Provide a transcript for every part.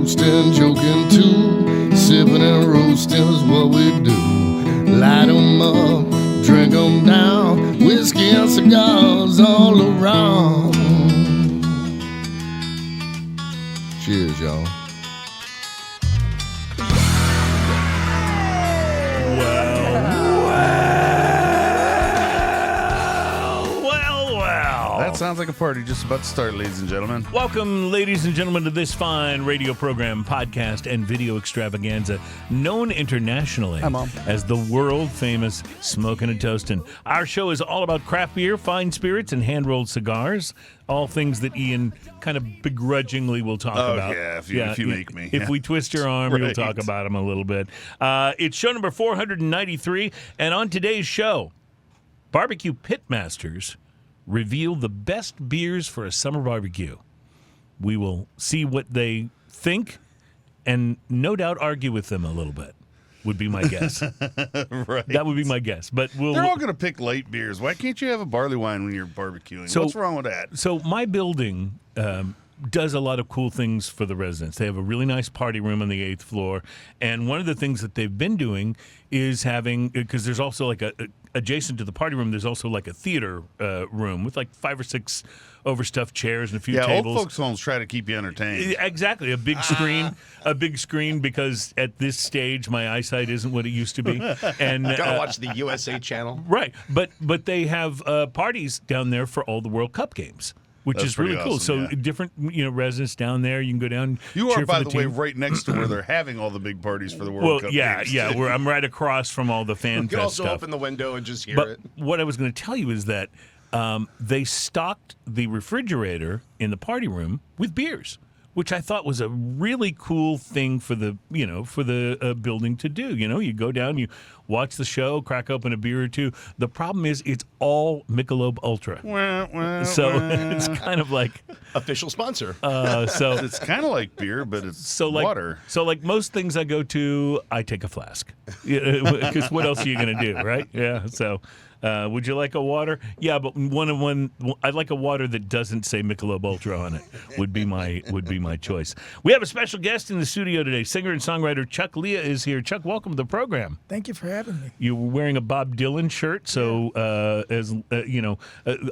toasting, joking too. Sipping and roasting is what we do. Light 'em up, drink 'em down. Whiskey and cigars all around. Cheers, y'all. That sounds like a party just about to start, ladies and gentlemen. Welcome, ladies and gentlemen, to this fine radio program, podcast, and video extravaganza known internationally as the world-famous Smokin' and Toastin'. Our show is all about craft beer, fine spirits, and hand-rolled cigars, all things that Ian kind of begrudgingly will talk about. Yeah, if you make me. If we twist your arm, Right. you'll talk about them a little bit. It's show number 493, and on today's show, Barbecue Pitmasters reveal the best beers for a summer barbecue. We will see what they think and no doubt argue with them a little bit, would be my guess. Right. That would be my guess. But They're all going to pick light beers. Why can't you have a barley wine when you're barbecuing? So- What's wrong with that? So my building does a lot of cool things for the residents. They have a really nice party room on the 8th floor. And one of the things that they've been doing is having, because there's also like adjacent to the party room, there's also like a theater room with like 5 or 6 overstuffed chairs and a few tables. Old folks' homes try to keep you entertained. Exactly, a big screen, because at this stage my eyesight isn't what it used to be. And gotta watch the USA channel. Right, but they have parties down there for all the World Cup games, which That's is really pretty cool. awesome, So different residents down there, you can go down. You cheer are, by for the way, team. right next to where they're having all the big parties for the World Cup games. I'm right across from all the fan You can fest also stuff. open the window and just hear But it. what I was going to tell you is that they stocked the refrigerator in the party room with beers, which I thought was a really cool thing for the building to do. You go down, you watch the show, crack open a beer or two. The problem is it's all Michelob Ultra, so it's kind of like Official sponsor. so. It's kind of like beer, but it's Like, water. So like most things I go to, I take a flask. Because what else are you going to do, right? Yeah. So would you like a water? Yeah, but I'd like a water that doesn't say Michelob Ultra on it. Would be my choice. We have a special guest in the studio today. Singer and songwriter Chuck Leah is here. Chuck, welcome to the program. Thank you for having me. You're wearing a Bob Dylan shirt, so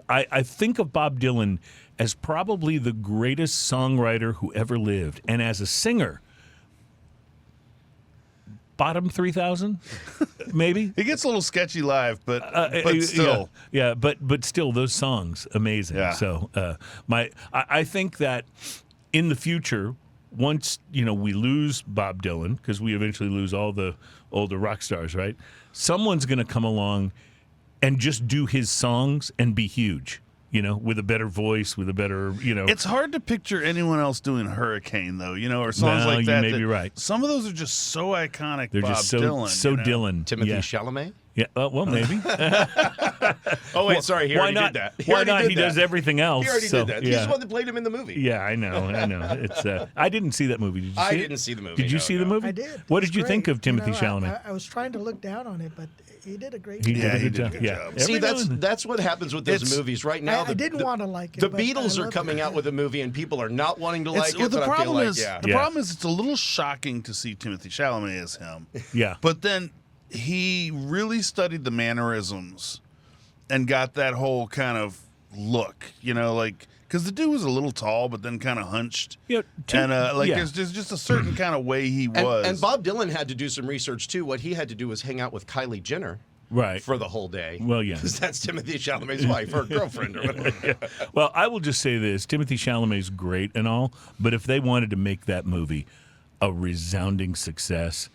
I think of Bob Dylan as probably the greatest songwriter who ever lived, and as a singer, bottom 3,000, maybe. It gets a little sketchy live, but still. Yeah, but still, those songs amazing. Yeah. So I think that in the future, once we lose Bob Dylan, because we eventually lose all the older rock stars, right? Someone's going to come along and just do his songs and be huge. With a better voice, with a better, It's hard to picture anyone else doing Hurricane, though, or songs like that. You may be right. Some of those are just so iconic. They're Bob just so Dylan, Dylan. Timothy Yeah. Chalamet? Yeah, well, maybe. Oh, wait, sorry. He Why already not? did that. Why not? He does everything else. He already so, did that. Yeah. He's the one that played him in the movie. Yeah, I know. It's. I didn't see that movie. Did you see I it? didn't see the movie. Did you no, see no. the movie? I did. What It's did you think great. of Timothy Chalamet? I was trying to look down on it, but he did a great He job. did a he good did a job. good Yeah. job. See, Every now and that's what happens with those It's- movies right now. I didn't want to like it. The but I Beatles are loved coming it. out with a movie, and people are not wanting to like it. The but I feel problem like, is, yeah. the problem is, it's a little shocking to see Timothy Chalamet as him. Yeah. But then he really studied the mannerisms and got that whole kind of look, because the dude was a little tall, but then kind of hunched. Yeah, And yeah. there's just a certain kind of way he And, was. and Bob Dylan had to do some research too. What he had to do was hang out with Kylie Jenner Right. for the whole day. Well, yeah. Because that's Timothy Chalamet's wife or girlfriend or whatever. Well, I will just say this: Timothy Chalamet's great and all, but if they wanted to make that movie a resounding success,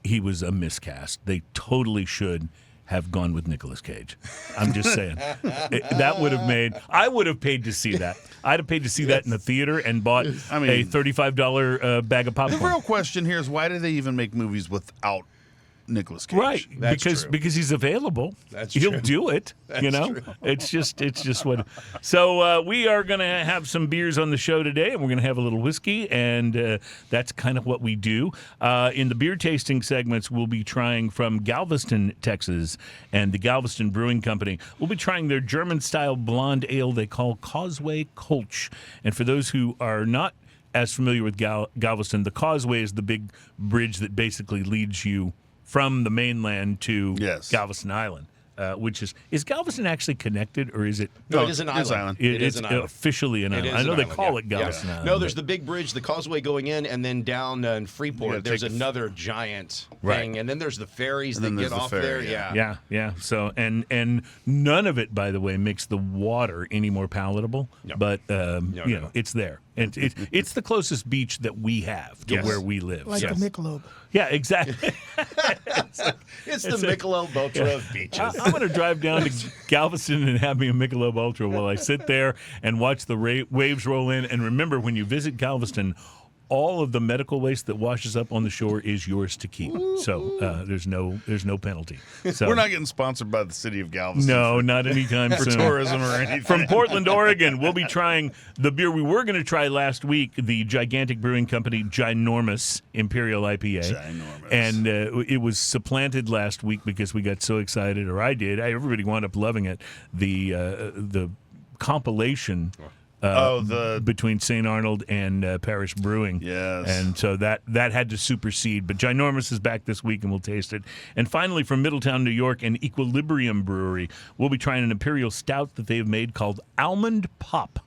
he was a miscast. They totally should have gone with Nicolas Cage. I'm just saying. That would have made... I would have paid to see that. I'd have paid to see that in the theater and bought a $35 bag of the popcorn. real question here is, why do they even make movies without Nicolas Cage? Right, That's because true. because he's available. That's He'll true. do it. True. It's just what. So we are going to have some beers on the show today, and we're going to have a little whiskey, and that's kind of what we do. In the beer tasting segments, we'll be trying from Galveston, Texas, and the Galveston Brewing Company. We'll be trying their German-style blonde ale they call Causeway Kolsch. And for those who are not as familiar with Galveston, the Causeway is the big bridge that basically leads you from the mainland to Galveston Island. Which is Galveston actually connected, or is it? No, it is an island. It's officially an island. I know they call it Galveston Island. No, there's the big bridge, the Causeway going in, and then down in Freeport, there's another giant thing, and then there's the ferries that get off there. Yeah. So and none of it, by the way, makes the water any more palatable. No. But it's there. And it's the closest beach that we have to where we live. Like the Michelob. Yeah, exactly. it's the Michelob Ultra of beaches. I'm going to drive down to Galveston and have me a Michelob Ultra while I sit there and watch the waves roll in. And remember, when you visit Galveston, all of the medical waste that washes up on the shore is yours to keep. So there's no penalty. So, we're not getting sponsored by the city of Galveston. No, not anytime for soon. tourism or anything. From Portland, Oregon, we'll be trying the beer we were going to try last week, the gigantic brewing company Ginormous Imperial IPA. Ginormous. And it was supplanted last week because we got so excited, or I did. Everybody wound up loving it. The compilation. Between St. Arnold and Parish Brewing. Yes. And so that had to supersede. But Ginormous is back this week, and we'll taste it. And finally, from Middletown, New York, and Equilibrium Brewery, we'll be trying an Imperial Stout that they've made called Almond Pop.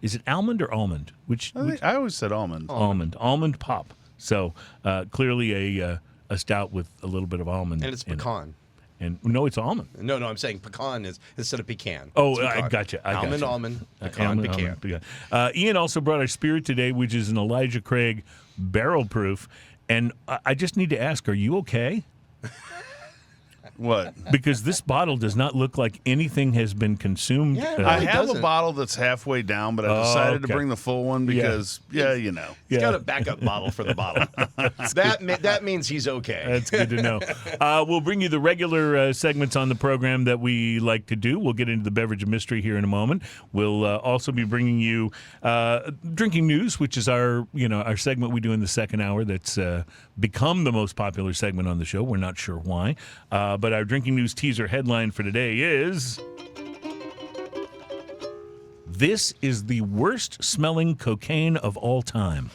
Is it almond or almond? I always said almond. Almond Pop. So clearly a stout with a little bit of almond. And it's pecan. And no, it's almond. No, I'm saying pecan is instead of pecan. Oh, I gotcha. Almond, pecan, pecan. Ian also brought our spirit today, which is an Elijah Craig barrel proof. And I just need to ask, are you okay? What? Because this bottle does not look like anything has been consumed. Yeah, it I really have doesn't. a bottle that's halfway down, but I decided to bring the full one because, you know. He's got a backup bottle for the bottle. that means he's okay. That's good to know. We'll bring you the regular segments on the program that we like to do. We'll get into the beverage of mystery here in a moment. We'll also be bringing you drinking news, which is our segment we do in the second hour. That's become the most popular segment on the show. We're not sure why, but our drinking news teaser headline for today is: "This is the worst smelling cocaine of all time."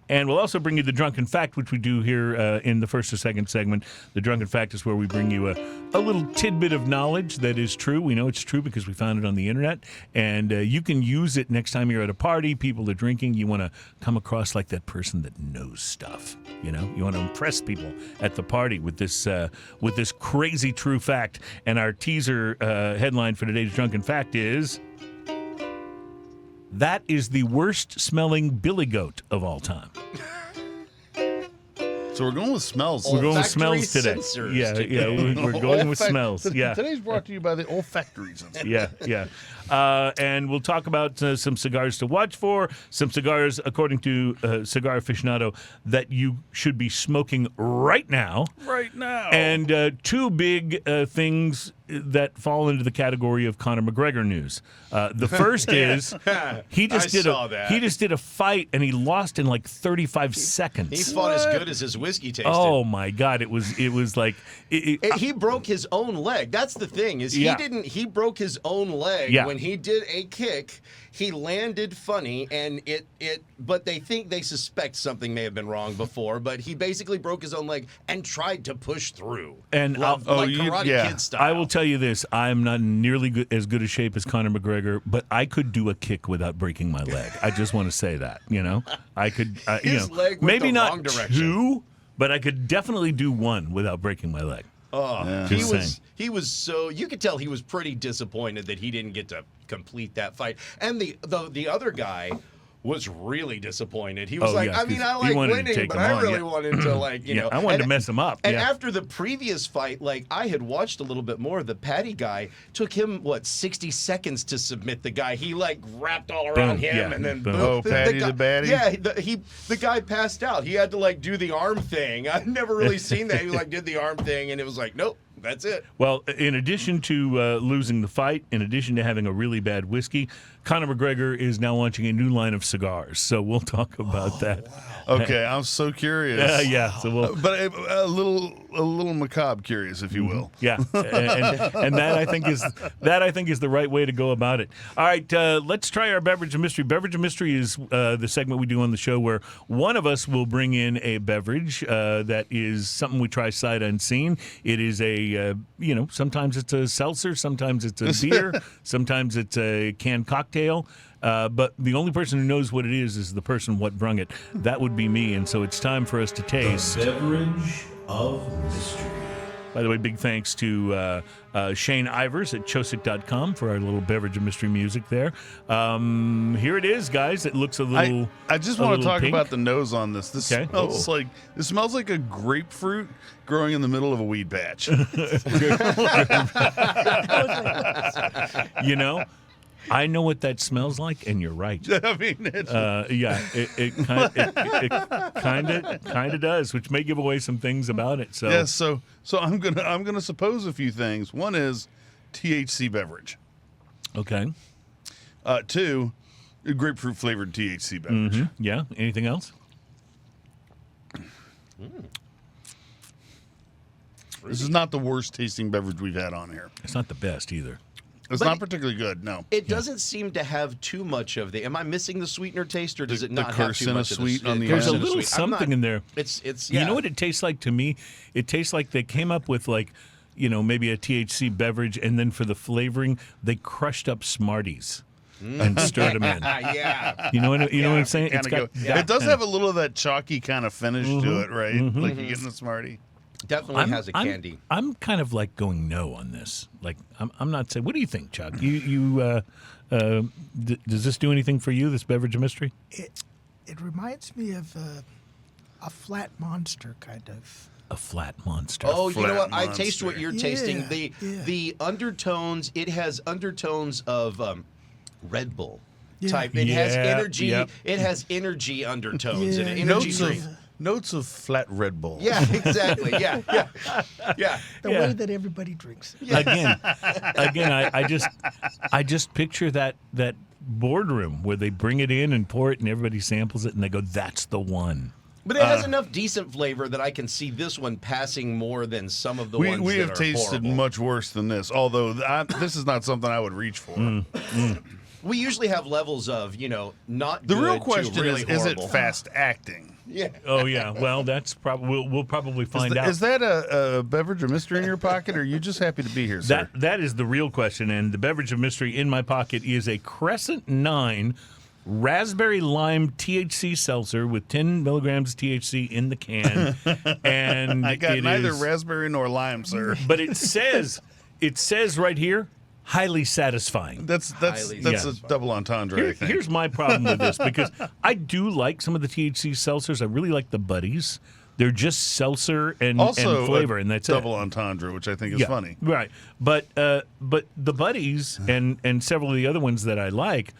And we'll also bring you the Drunken Fact, which we do here in the first or second segment. The Drunken Fact is where we bring you a little tidbit of knowledge that is true. We know it's true because we found it on the internet. And you can use it next time you're at a party, people are drinking. You want to come across like that person that knows stuff. You know, you want to impress people at the party with this crazy true fact. And our teaser headline for today's Drunken Fact is: "That is the worst smelling billy goat of all time." So we're going with smells. We're going with smells today. We're going with smells. Yeah. Today's brought to you by the olfactory sensor. Yeah. And we'll talk about some cigars to watch for, some cigars, according to Cigar Aficionado, that you should be smoking right now. Right now. And two big things that fall into the category of Conor McGregor news. The first is he just did a fight and he lost in like 35 seconds. He fought as good as his whiskey tasted. Oh my God! It was like he broke his own leg. That's the thing is he broke his own leg when he did a kick. He landed funny, and but they suspect something may have been wrong before. But he basically broke his own leg and tried to push through, and Karate Kid style. I will tell you this: I'm not nearly as good a shape as Conor McGregor, but I could do a kick without breaking my leg. I just want to say that, I could. His leg went maybe the not wrong direction. two, but I could definitely do one without breaking my leg. He was so you could tell he was pretty disappointed that he didn't get to complete that fight. And the other guy was really disappointed. He was I like winning, but I really wanted to I wanted to mess him up. And after the previous fight, I had watched a little bit more. The Patty guy took him 60 seconds to submit the guy. He wrapped all around him and then boom. Oh, Patty the baddie. Yeah, the guy passed out. He had to do the arm thing. I've never really seen that. He did the arm thing and it was nope. That's it. Well, in addition to losing the fight, in addition to having a really bad whiskey, Conor McGregor is now launching a new line of cigars. So we'll talk about that. Wow. Okay, I'm so curious. Yeah. So we'll, but a little macabre curious, if you will. Yeah, and that I think is the right way to go about it. All right, let's try our beverage of mystery. Beverage of mystery is the segment we do on the show where one of us will bring in a beverage that is something we try sight unseen. It is a sometimes it's a seltzer, sometimes it's a beer, sometimes it's a canned cocktail. But the only person who knows what it is the person what brung it. That would be me, and so it's time for us to taste. The beverage of mystery. By the way, big thanks to Shane Ivers at Chosic.com for our little beverage of mystery music there. Here it is, guys. It looks a little. I just want to talk pink. about the nose on this. This smells like a grapefruit growing in the middle of a weed patch. I know what that smells like, and you're right. I mean, it kind of does, which may give away some things about it. So yes, so I'm gonna suppose a few things. One is THC beverage. Okay. 2, grapefruit flavored THC beverage. Mm-hmm. Yeah. Anything else? This is not the worst tasting beverage we've had on here. It's not the best either. It's not particularly good, no. It doesn't seem to have too much of the. Am I missing the sweeter taste, or does it not have too Crescent much of the sweet on the There's a end. little something in there. It's. You know what it tastes like to me? It tastes like they came up with maybe a THC beverage, and then for the flavoring, they crushed up Smarties and stirred them in. Yeah. You know what I'm saying? It does have a little of that chalky kind of finish to it, right? Like you get in the Smartie. Definitely has a candy. I'm kind of like going no on this. Like I'm not saying. What do you think, Chuck? Does this do anything for you? This beverage of mystery? It reminds me of a flat monster kind of. A flat monster. Oh, you know what? I monster. taste what you're tasting. The undertones. It has undertones of Red Bull type. It has energy. Yep. It has energy undertones in it. Energy drink. Notes of flat Red Bull. Yeah, exactly. Yeah. The way that everybody drinks. Again, I just picture that boardroom where they bring it in and pour it and everybody samples it and they go, "That's the one." But it has enough decent flavor that I can see this one passing more than some of the ones We that have are tasted horrible. much worse than this, although this is not something I would reach for. We usually have levels of, not The good real question to really is it horrible. fast acting? Yeah. Oh yeah. Well, that's probably we'll probably find out. Is that a beverage of mystery in your pocket, or are you just happy to be here, sir? That is the real question, and the beverage of mystery in my pocket is a Crescent 9 raspberry lime THC seltzer with 10 milligrams THC in the can, and I got neither is, raspberry nor lime, sir. but it says right here, highly satisfying. That's a double entendre. I think. Here's my problem with this, because I do like some of the THC seltzers. I really like the Buddies. They're just seltzer and flavor, and that's double it. entendre, which I think is funny. Right. But the Buddies and several of the other ones that I like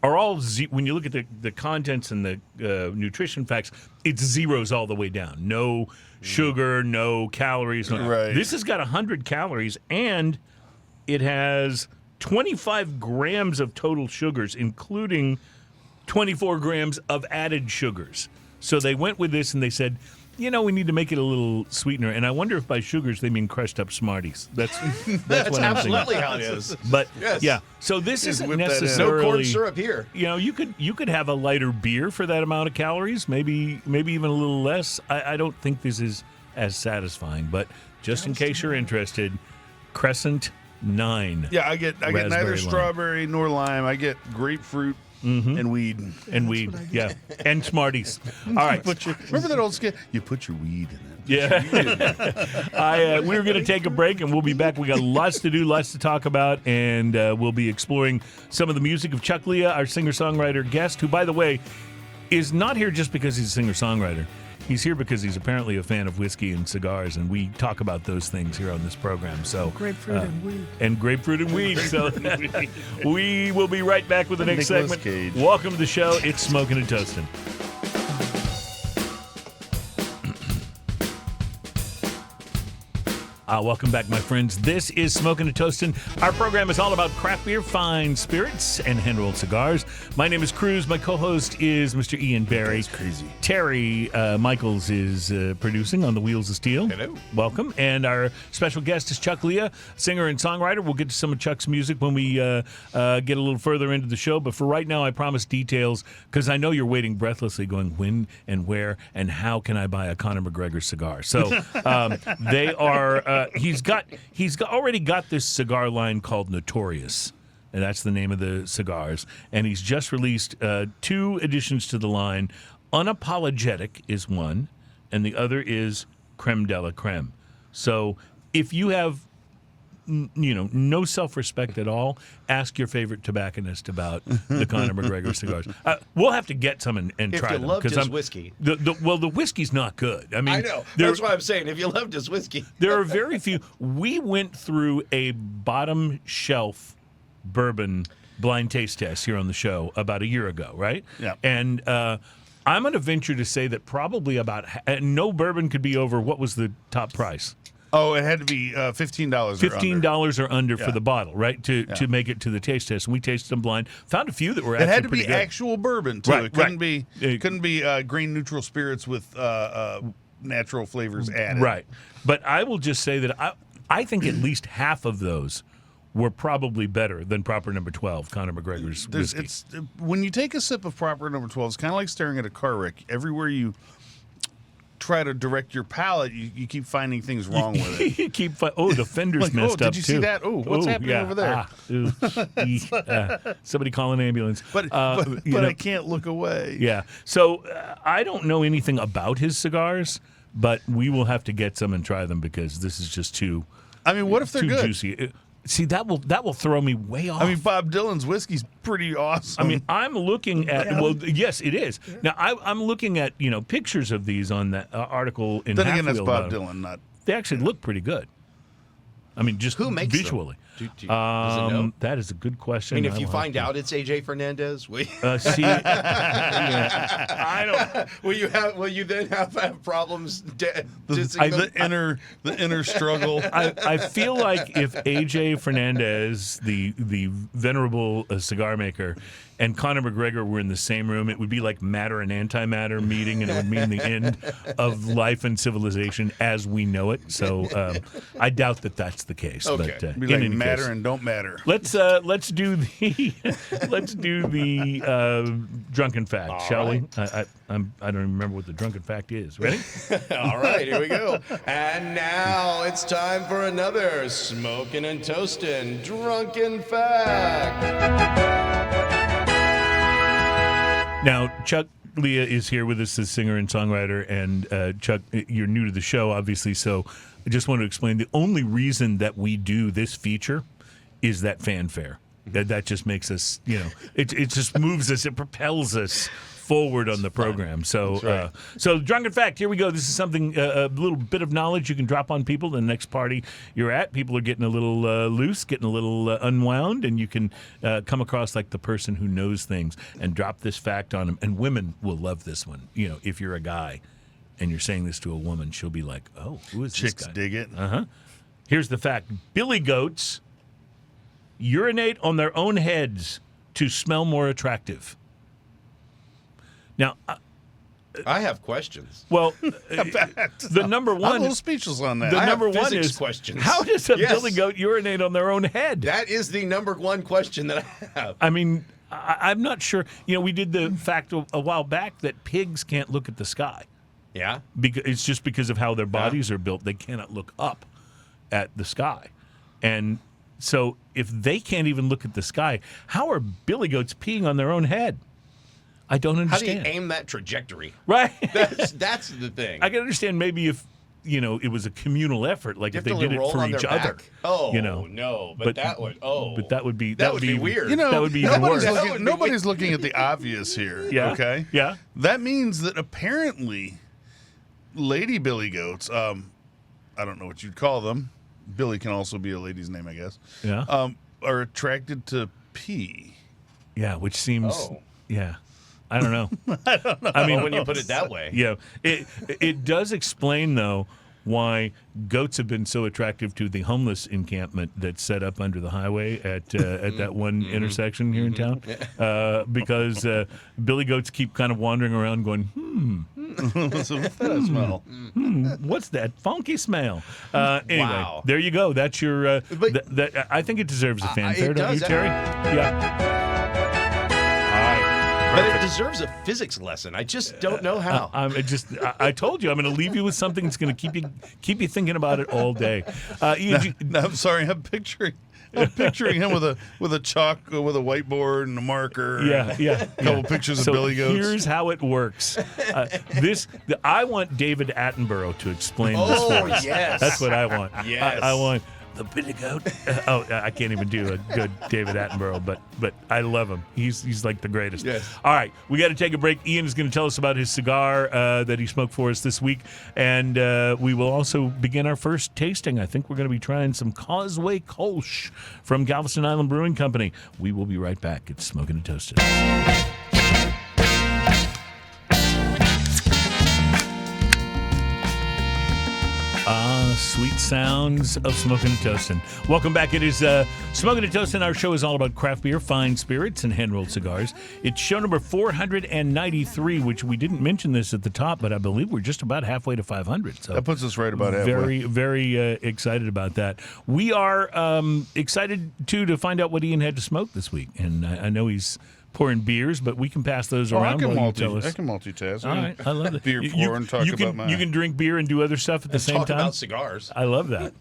are all when you look at the contents and the nutrition facts, it's zeros all the way down. No sugar, no calories. Right. This has got 100 calories, and it has 25 grams of total sugars, including 24 grams of added sugars. So they went with this and they said, we need to make it a little sweetener. And I wonder if by sugars they mean crushed up Smarties. That's what I'm thinking. Absolutely how it is. But Yes. yeah, so this isn't whip that in. necessarily. No corn syrup here. You could have a lighter beer for that amount of calories, maybe even a little less. I don't think this is as satisfying, but just in case you're interested, Crescent 9. Yeah, I get neither Raspberry strawberry nor lime. I get grapefruit and weed. And weed, yeah, and Smarties. All right. Remember that old skit? You put your weed in it. Yeah. We're going to take a break, and we'll be back. We got lots to do, lots to talk about, and we'll be exploring some of the music of Chuck Leah, our singer-songwriter guest, who, by the way, is not here just because he's a singer-songwriter. He's here because he's apparently a fan of whiskey and cigars, and we talk about those things here on this program. So Grapefruit and weed. And grapefruit and weed. So we will be right back with the next Nicolas segment. Cage. Welcome to the show. It's Smoking and Toasting. Welcome back, my friends. This is Smoking and Toasting. Our program is all about craft beer, fine spirits, and hand-rolled cigars. My name is Cruze. My co-host is Mr. Ian Barry. That's crazy. Terry Michaels is producing on the Wheels of Steel. Hello. Welcome. And our special guest is Chuck Leah, singer and songwriter. We'll get to some of Chuck's music when we get a little further into the show. But for right now, I promise details because I know you're waiting breathlessly going, when and where and how can I buy a Conor McGregor cigar? So they are... He's already got this cigar line called Notorious, and that's the name of the cigars. And he's just released 2 additions to the line. Unapologetic is one, and the other is Creme de la Creme. So if you have no self-respect at all, ask your favorite tobacconist about the Conor McGregor cigars. We'll have to get some and try them. If you loved his whiskey. The whiskey's not good. I mean, I know. That's why I'm saying, if you loved his whiskey. There are very few. We went through a bottom shelf bourbon blind taste test here on the show about a year ago, right? Yeah. And I'm going to venture to say that probably about no bourbon could be over, what was the top price? Oh, it had to be $15 or under. $15 or under for the bottle, right? To make it to the taste test. And we tasted them blind. Found a few that were actually It had to pretty be good. actual bourbon, too. Right, It couldn't be grain neutral spirits with natural flavors added. Right. But I will just say that I think at least half of those were probably better than proper number 12, Conor McGregor's whiskey. When you take a sip of proper number 12, it's kind of like staring at a car wreck. Everywhere you try to direct your palate, you keep finding things wrong with it. You keep the fender's Like, messed up did you too. see that? Oh, what's happening over there? Somebody call an ambulance. But I can't look away. Yeah. So I don't know anything about his cigars, but we will have to get some and try them because this is just too. I mean, what if they're too good? Juicy. See, that will throw me way off. I mean, Bob Dylan's whiskey's pretty awesome. I mean, I'm looking at yes, it is. Now I'm looking at pictures of these on that article in. Then again, Half that's Wheel Bob about Dylan, not. They actually look pretty good. I mean, just Who makes visually. them? Does it know? That is a good question. I mean, if you will find have out it's AJ Fernandez, see, I don't. will you then have problems? The inner struggle. I feel like if AJ Fernandez, the venerable cigar maker, and Conor McGregor were in the same room, it would be like matter and antimatter meeting, and it would mean the end of life and civilization as we know it. So I doubt that that's the case. Okay. But Be in like any matter case, and don't matter. let's do the drunken fact, shall we? I don't even remember what the drunken fact is. Ready? All right, here we go. And now it's time for another smoking and toasting drunken fact. Now, Chuck Leah is here with us as singer and songwriter, and Chuck, you're new to the show, obviously, so I just want to explain the only reason that we do this feature is that fanfare. That just makes us, it just moves us, it propels us forward on the program. So, right. So drunken fact. Here we go. This is something a little bit of knowledge you can drop on people. The next party you're at, people are getting a little loose, getting a little unwound, and you can come across like the person who knows things and drop this fact on them. And women will love this one. If you're a guy and you're saying this to a woman, she'll be like, "Oh, who is Chicks this guy?" dig it. Here's the fact: billy goats urinate on their own heads to smell more attractive. Now, I have questions. well, the number I'm a one, little speechless on that. the I have number one physics is questions. how does a Yes. billy goat urinate on their own head? That is the number one question that I have. I mean, I'm not sure. We did the fact a while back that pigs can't look at the sky. Yeah? Because it's just because of how their bodies are built. They cannot look up at the sky. And so if they can't even look at the sky, how are billy goats peeing on their own head? I don't How do you understand. aim that trajectory? Right. That's the thing. I can understand maybe if, it was a communal effort, like You if have they to did it roll for on each their other. back? Oh, no. but that would, But that would be even weird. weird. That would be even worse. Nobody's looking at the obvious here. Yeah. Okay. Yeah. That means that apparently, lady billy goats. I don't know what you'd call them. Billy can also be a lady's name, I guess. Yeah. Are attracted to pee. Yeah, which seems Oh. yeah. I don't know. I mean, Well, when you put it that way. yeah, it does explain though why goats have been so attractive to the homeless encampment that's set up under the highway at that one intersection here in town. Because billy goats keep kind of wandering around going, What's that smell? what's that funky smell? Anyway, Wow. there you go. That's your. I think it deserves a fanfare, it don't you, does. Terry? Yeah. But it deserves a physics lesson. I just don't know how. I told you I'm going to leave you with something that's going to keep you thinking about it all day. Ian, No, I'm sorry. I'm picturing him with a whiteboard and a marker. Yeah. A couple pictures So of Billy Goats. here's how it works. I want David Attenborough to explain this for us. Yes. That's what I want. Yes. I want the Billy Goat. I can't even do a good David Attenborough, but I love him. He's like the greatest. Yes. All right, we got to take a break. Ian is going to tell us about his cigar that he smoked for us this week, and we will also begin our first tasting. I think we're going to be trying some Causeway Kolsch from Galveston Island Brewing Company. We will be right back. It's Smoking and Toasted. Sweet sounds of Smoking and Toasting. Welcome back. It is Smoking and Toasting. Our show is all about craft beer, fine spirits, and hand-rolled cigars. It's show number 493, which we didn't mention this at the top, but I believe we're just about halfway to 500. So That puts us right about halfway. very, very excited about that. We are excited, too, to find out what Ian had to smoke this week. And I know he's pouring beers, but we can pass those I around can while you tell us. I can multitask. All right, I love it. Beer pouring, talk about mine. You can drink beer and do other stuff at the same Talk time. about cigars. I love that.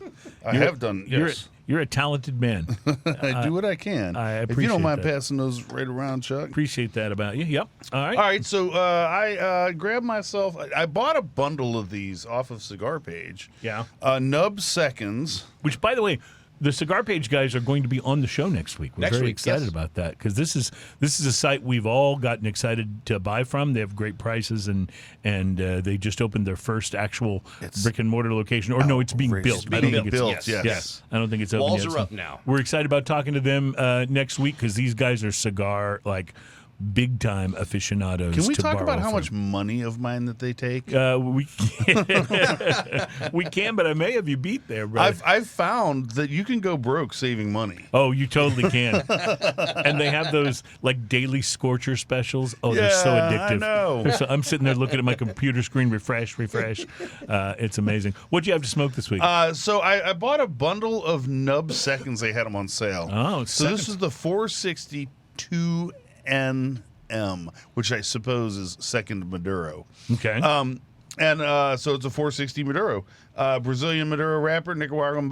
I have done. Yes, You're a talented man. I do what I can. I If you appreciate don't mind that. passing those right around, Chuck. Appreciate that about you. Yep. All right. All right, so I grabbed myself. I bought a bundle of these off of Cigar Page. Yeah. Nub Seconds. Which, by the way, the Cigar Page guys are going to be on the show next week. We're Next very week, excited yes. about that because this is a site we've all gotten excited to buy from. They have great prices and they just opened their first actual brick and mortar location. Or no, it's being built. I don't think it's built. Yes. I don't think it's open Walls yet. are So up now. We're excited about talking to them next week because these guys are cigar big time aficionados. Can we to talk borrow about how from. much money of mine that they take? We can, but I may have you beat there, bro. I've found that you can go broke saving money. Oh, you totally can. And they have those daily scorcher specials. Oh, they're so Yeah, addictive. I know. I'm sitting there looking at my computer screen, refresh. It's amazing. What'd you have to smoke this week? So I bought a bundle of Nub Seconds. They had them on sale. Oh, so this is the 462 NM, which I suppose is second Maduro. Okay. So it's a 460 Maduro. Brazilian Maduro wrapper, Nicaraguan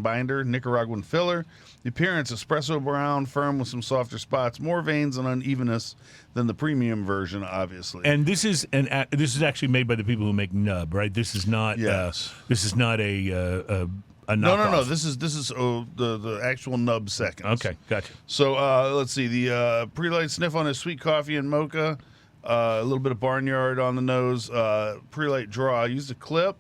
binder, Nicaraguan filler. The appearance, espresso brown, firm with some softer spots, more veins and unevenness than the premium version, obviously. And this is actually made by the people who make Nub, right? This is not. Yes. This is not a knockoff. No. This is the actual Nub Seconds. Okay, gotcha. So let's see. The pre-light sniff on his sweet coffee and mocha. A little bit of barnyard on the nose. Pre-light draw. I used a clip.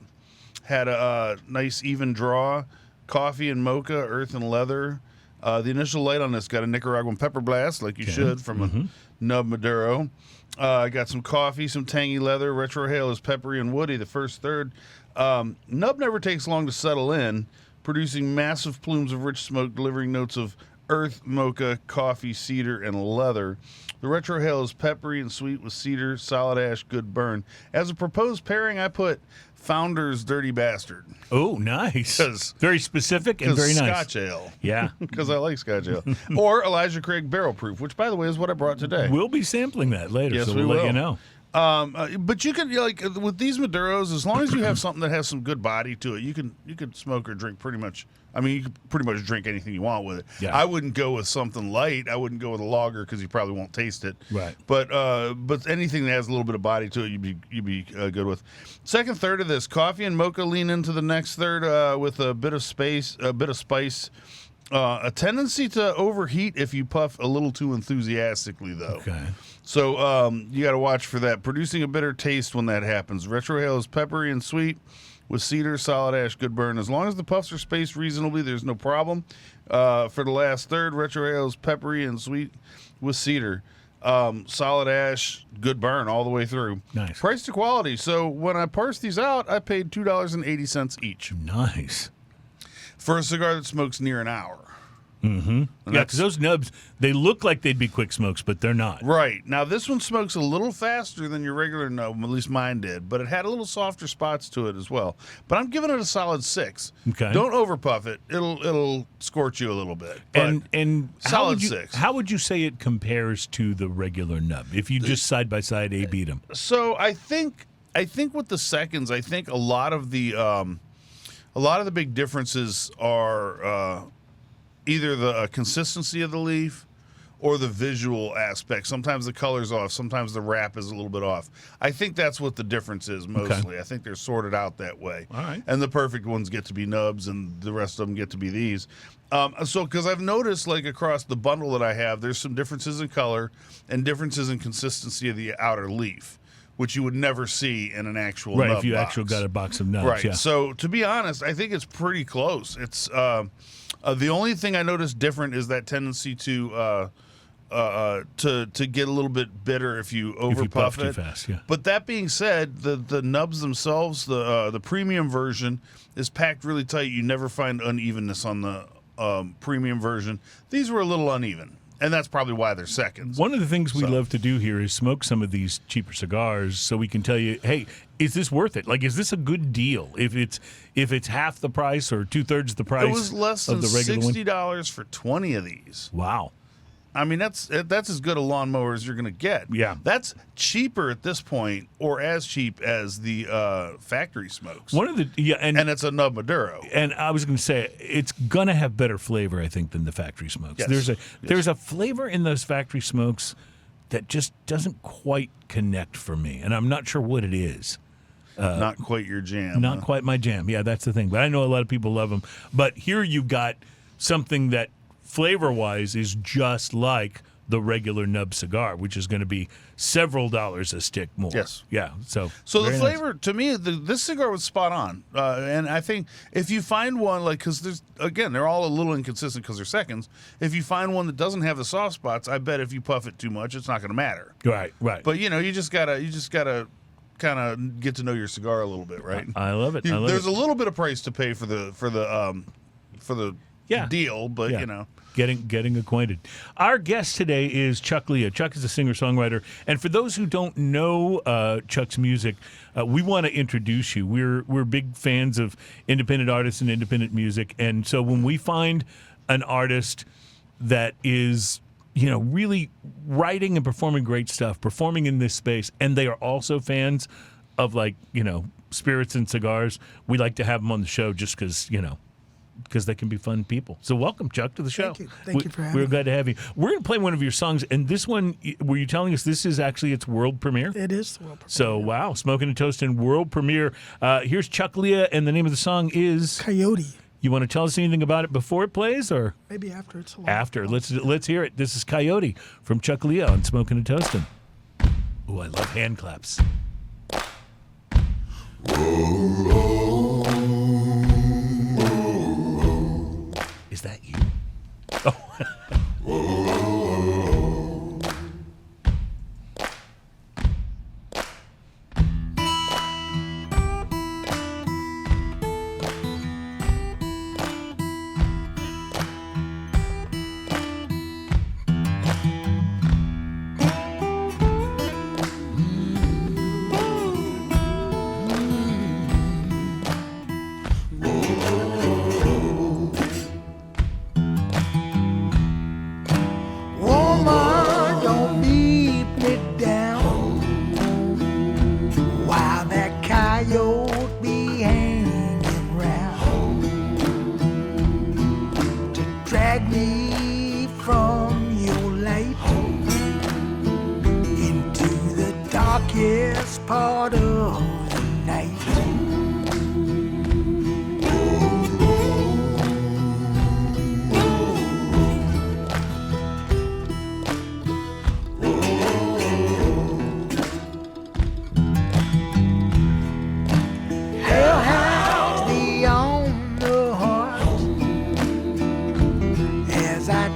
Had a nice even draw. Coffee and mocha, earth and leather. The initial light on this got a Nicaraguan pepper blast, like you should, from a Nub Maduro. I got some coffee, some tangy leather. Retrohale is peppery and woody. The first third. Nub never takes long to settle in, producing massive plumes of rich smoke, delivering notes of earth, mocha, coffee, cedar, and leather. The retrohale is peppery and sweet with cedar, solid ash, good burn. As a proposed pairing, I put Founder's Dirty Bastard. Oh, nice. Very specific and very nice. Scotch ale. Yeah. Because I like Scotch ale. Or Elijah Craig Barrel Proof, which, by the way, is what I brought today. We'll be sampling that later, Yes, so we we'll let will. you know. But you can with these Maduros, as long as you have something that has some good body to it, you can smoke or drink pretty much. I mean, you can pretty much drink anything you want with it. Yeah. I wouldn't go with something light. I wouldn't go with a lager because you probably won't taste it. Right. But anything that has a little bit of body to it, you'd be good with. Second third of this, coffee and mocha lean into the next third with a bit of spice. A tendency to overheat if you puff a little too enthusiastically, though. Okay. So you got to watch for that. Producing a bitter taste when that happens. Retrohale is peppery and sweet with cedar, solid ash, good burn. As long as the puffs are spaced reasonably, there's no problem. For the last third, Retrohale is peppery and sweet with cedar. Solid ash, good burn all the way through. Nice. Price to quality. So when I parsed these out, I paid $2.80 each Nice. for a cigar that smokes near an hour. Mm-hmm. Yeah, because those nubs, they look like they'd be quick smokes, but they're not. Right. Now, this one smokes a little faster than your regular nub, at least mine did, but it had a little softer spots to it as well. But I'm giving it a solid 6. Okay. Don't overpuff it. It'll scorch you a little bit. But And solid 6. How would you say it compares to the regular nub if you just side by side A-beat them? So I think with the seconds, I think a lot of the big differences are either the consistency of the leaf or the visual aspect. Sometimes the color's off. Sometimes the wrap is a little bit off. I think that's what the difference is mostly. Okay. I think they're sorted out that way. All right. And the perfect ones get to be nubs, and the rest of them get to be these. So because I've noticed, like, across the bundle that I have, there's some differences in color and differences in consistency of the outer leaf, which you would never see in an actual nub Right, if you box. actually got a box of nubs. Right. Yeah. So to be honest, I think it's pretty close. It's the only thing I noticed different is that tendency to get a little bit bitter if you overpuff it too fast. Yeah. But that being said, the nubs themselves, the premium version is packed really tight. You never find unevenness on the premium version. These were a little uneven. And that's probably why they're seconds. One of the things we love to do here is smoke some of these cheaper cigars so we can tell you, hey, is this worth it? Like, is this a good deal? If it's half the price or 2/3 the price, it was less than $60 for 20 of these. Wow. I mean, that's as good a lawnmower as you're going to get. Yeah. That's cheaper at this point, or as cheap as the factory smokes. And it's a nub Maduro. And I was going to say, it's going to have better flavor, I think, than the factory smokes. Yes. There's a flavor in those factory smokes that just doesn't quite connect for me, and I'm not sure what it is. Not quite your jam. Not quite my jam. Yeah, that's the thing. But I know a lot of people love them. But here you've got something that flavor-wise is just like the regular nub cigar, which is going to be several dollars a stick more. Yes. Yeah. So the flavor, to me, this cigar was spot on. And I think if you find one, like, because they're all a little inconsistent because they're seconds. If you find one that doesn't have the soft spots, I bet if you puff it too much, it's not going to matter. Right. But, you just gotta kind of get to know your cigar a little bit, right? I love it. There's a little bit of price to pay for the deal, but getting acquainted. Our guest today is Chuck Leah. Chuck is a singer-songwriter, and for those who don't know Chuck's music, we want to introduce you. We're big fans of independent artists and independent music, and so when we find an artist that is really writing and performing great stuff, performing in this space, and they are also fans of, like, spirits and cigars, we like to have them on the show just because they can be fun people. So welcome, Chuck, to the show. Thank you for having me. We're glad to have you. We're going to play one of your songs, and this one, were you telling us this is actually its world premiere? It is the world premiere. So, wow, Smoking and Toasting world premiere. Here's Chuck Leah, and the name of the song is... Coyote. You want to tell us anything about it before it plays, or...? Maybe after it's a After. Let's hear it. This is Coyote from Chuck Leah on Smoking and Toasting. Ooh, I love hand claps. Is that you? Oh.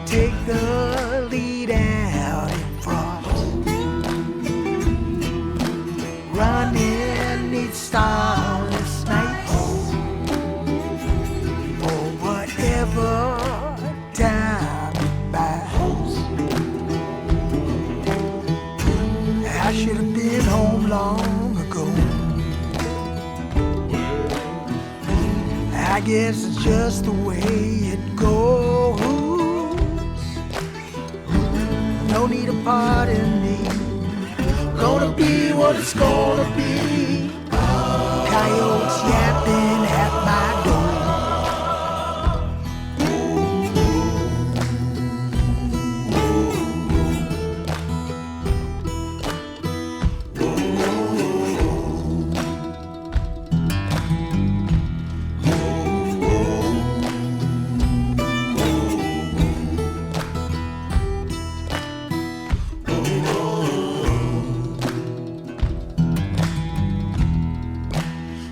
Take the lead out in front. long ago. I guess it's just the way it goes. No need to pardon me. Gonna be what it's gonna be. Coyotes yapping at my door.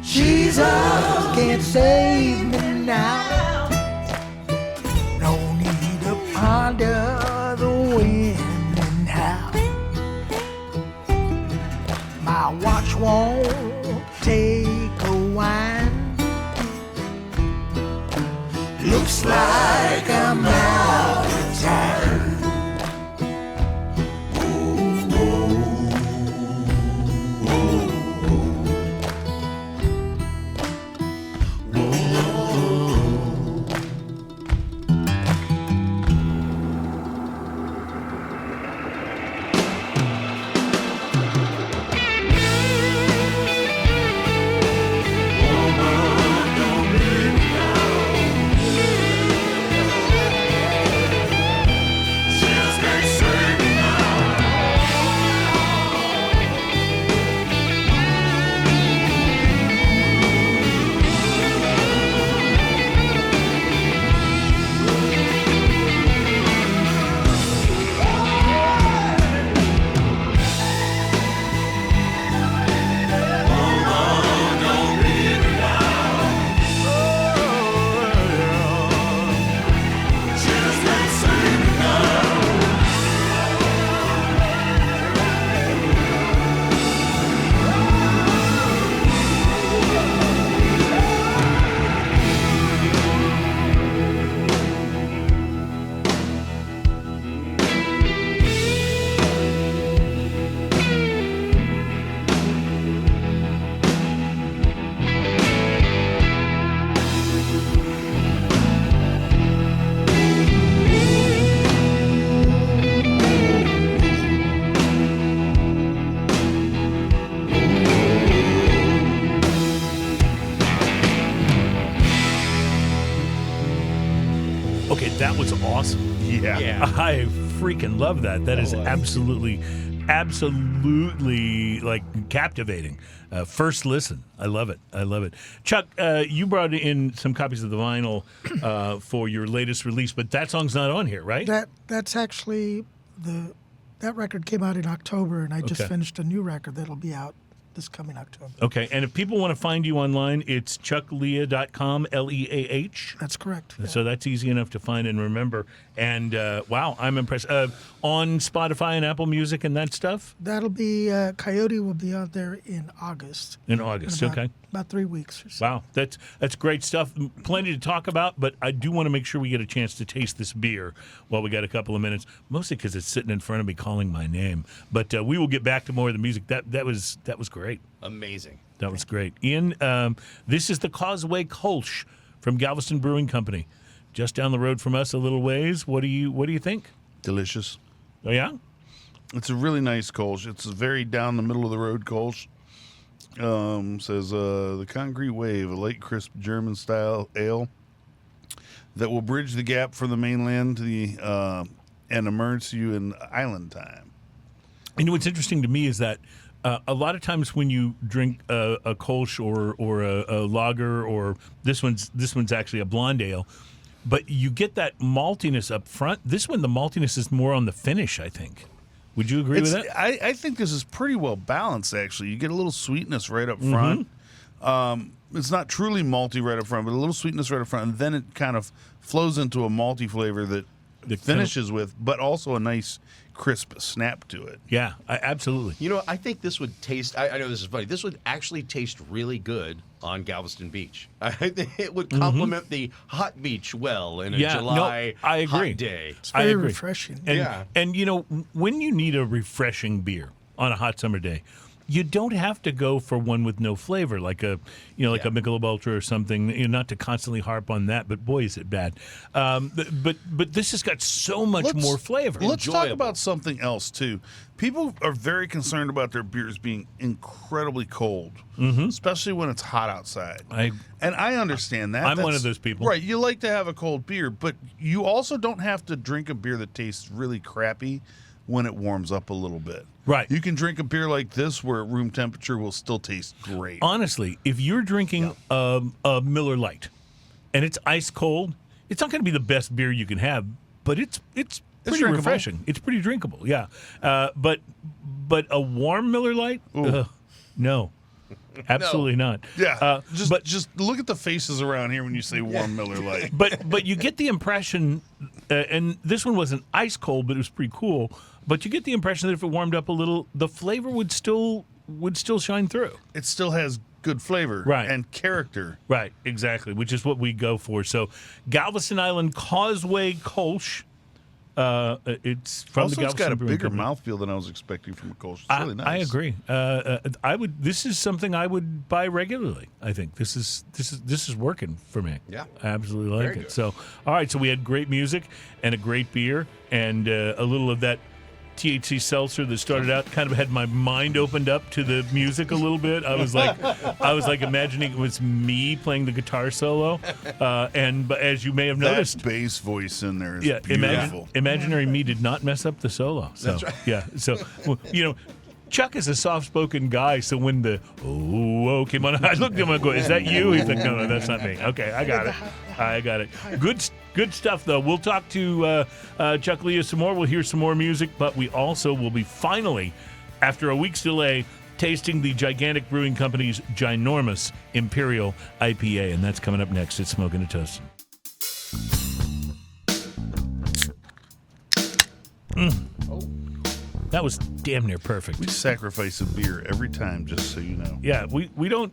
Jesus can't save me now. No need to ponder the when and how. My watch won't take a whine. Looks like I'm out of time. That was awesome. Yeah. I freaking love that. That is absolutely like captivating. First listen. I love it. Chuck, you brought in some copies of the vinyl for your latest release, but that song's not on here, right? That's actually that record came out in October, and I just finished a new record that'll be out this coming October. Okay, and if people want to find you online, it's chuckleah.com, Leah. That's correct. Yeah. So that's easy enough to find and remember. And wow, I'm impressed. On Spotify and Apple Music and that stuff? That'll be, Coyote will be out there in August. In August, okay. About 3 weeks or so. Wow, that's great stuff. Plenty to talk about, but I do want to make sure we get a chance to taste this beer while we got a couple of minutes, mostly because it's sitting in front of me calling my name. But we will get back to more of the music. That was great. Amazing. That was great. Ian, this is the Causeway Kolsch from Galveston Brewing Company. Just down the road from us a little ways. What do you think? Delicious. Oh, yeah? It's a really nice Kolsch. It's a very down the middle of the road Kolsch. Says the Concrete Wave, a light, crisp German-style ale that will bridge the gap from the mainland to the and immerse you in island time. You know what's interesting to me is that a lot of times when you drink a Kolsch or a lager, or this one's actually a blonde ale, but you get that maltiness up front. This one, the maltiness is more on the finish, I think. Would you agree with that? I think this is pretty well balanced, actually. You get a little sweetness right up front. It's not truly malty right up front, but a little sweetness right up front, and then it kind of flows into a malty flavor that finishes with, but also a nice crisp snap to it. Yeah, absolutely. You know, I think this would taste, I know this is funny, this would actually taste really good on Galveston Beach. I think it would complement the hot beach well in a July I agree. hot day. It's very refreshing. And you know, when you need a refreshing beer on a hot summer day, you don't have to go for one with no flavor, like a Michelob Ultra or something. Not to constantly harp on that, but boy, is it bad. But this has got so much more flavor. Let's talk about something else too. People are very concerned about their beers being incredibly cold, especially when it's hot outside. And I understand that. I'm one of those people. Right. You like to have a cold beer, but you also don't have to drink a beer that tastes really crappy when it warms up a little bit. Right. You can drink a beer like this where at room temperature will still taste great. Honestly, if you're drinking a Miller Lite and it's ice cold, it's not going to be the best beer you can have, but it's pretty refreshing. It's pretty drinkable, yeah. But a warm Miller Lite? No. Absolutely not. Yeah, just look at the faces around here when you say warm Miller Lite. But you get the impression, and this one wasn't ice cold, but it was pretty cool. But you get the impression that if it warmed up a little, the flavor would still shine through. It still has good flavor and character. Right, exactly, which is what we go for. So, Galveston Island Causeway Kolsch. It's from also, the Galveston it's got a Brewing bigger Company. mouthfeel than I was expecting from a Kolsch. It's really nice. I agree. This is something I would buy regularly. I think this is working for me. Yeah, I absolutely like it. Good. So, all right. So we had great music and a great beer and a little of that THC seltzer that started out kind of had my mind opened up to the music a little bit. I was like imagining it was me playing the guitar solo, but as you may have noticed, that bass voice in there is beautiful. Imaginary me did not mess up the solo. So, that's right. Yeah. So Chuck is a soft-spoken guy, so when the came on, I looked at him and go, "Is that you?" He's like, "No, that's not me." Okay, I got it. Good stuff, though. We'll talk to Chuck Leah some more. We'll hear some more music, but we also will be finally, after a week's delay, tasting the gigantic brewing company's Ginormous Imperial IPA, and that's coming up next at Smoking and Toasting. That was damn near perfect. We sacrifice a beer every time, just so you know. Yeah, we don't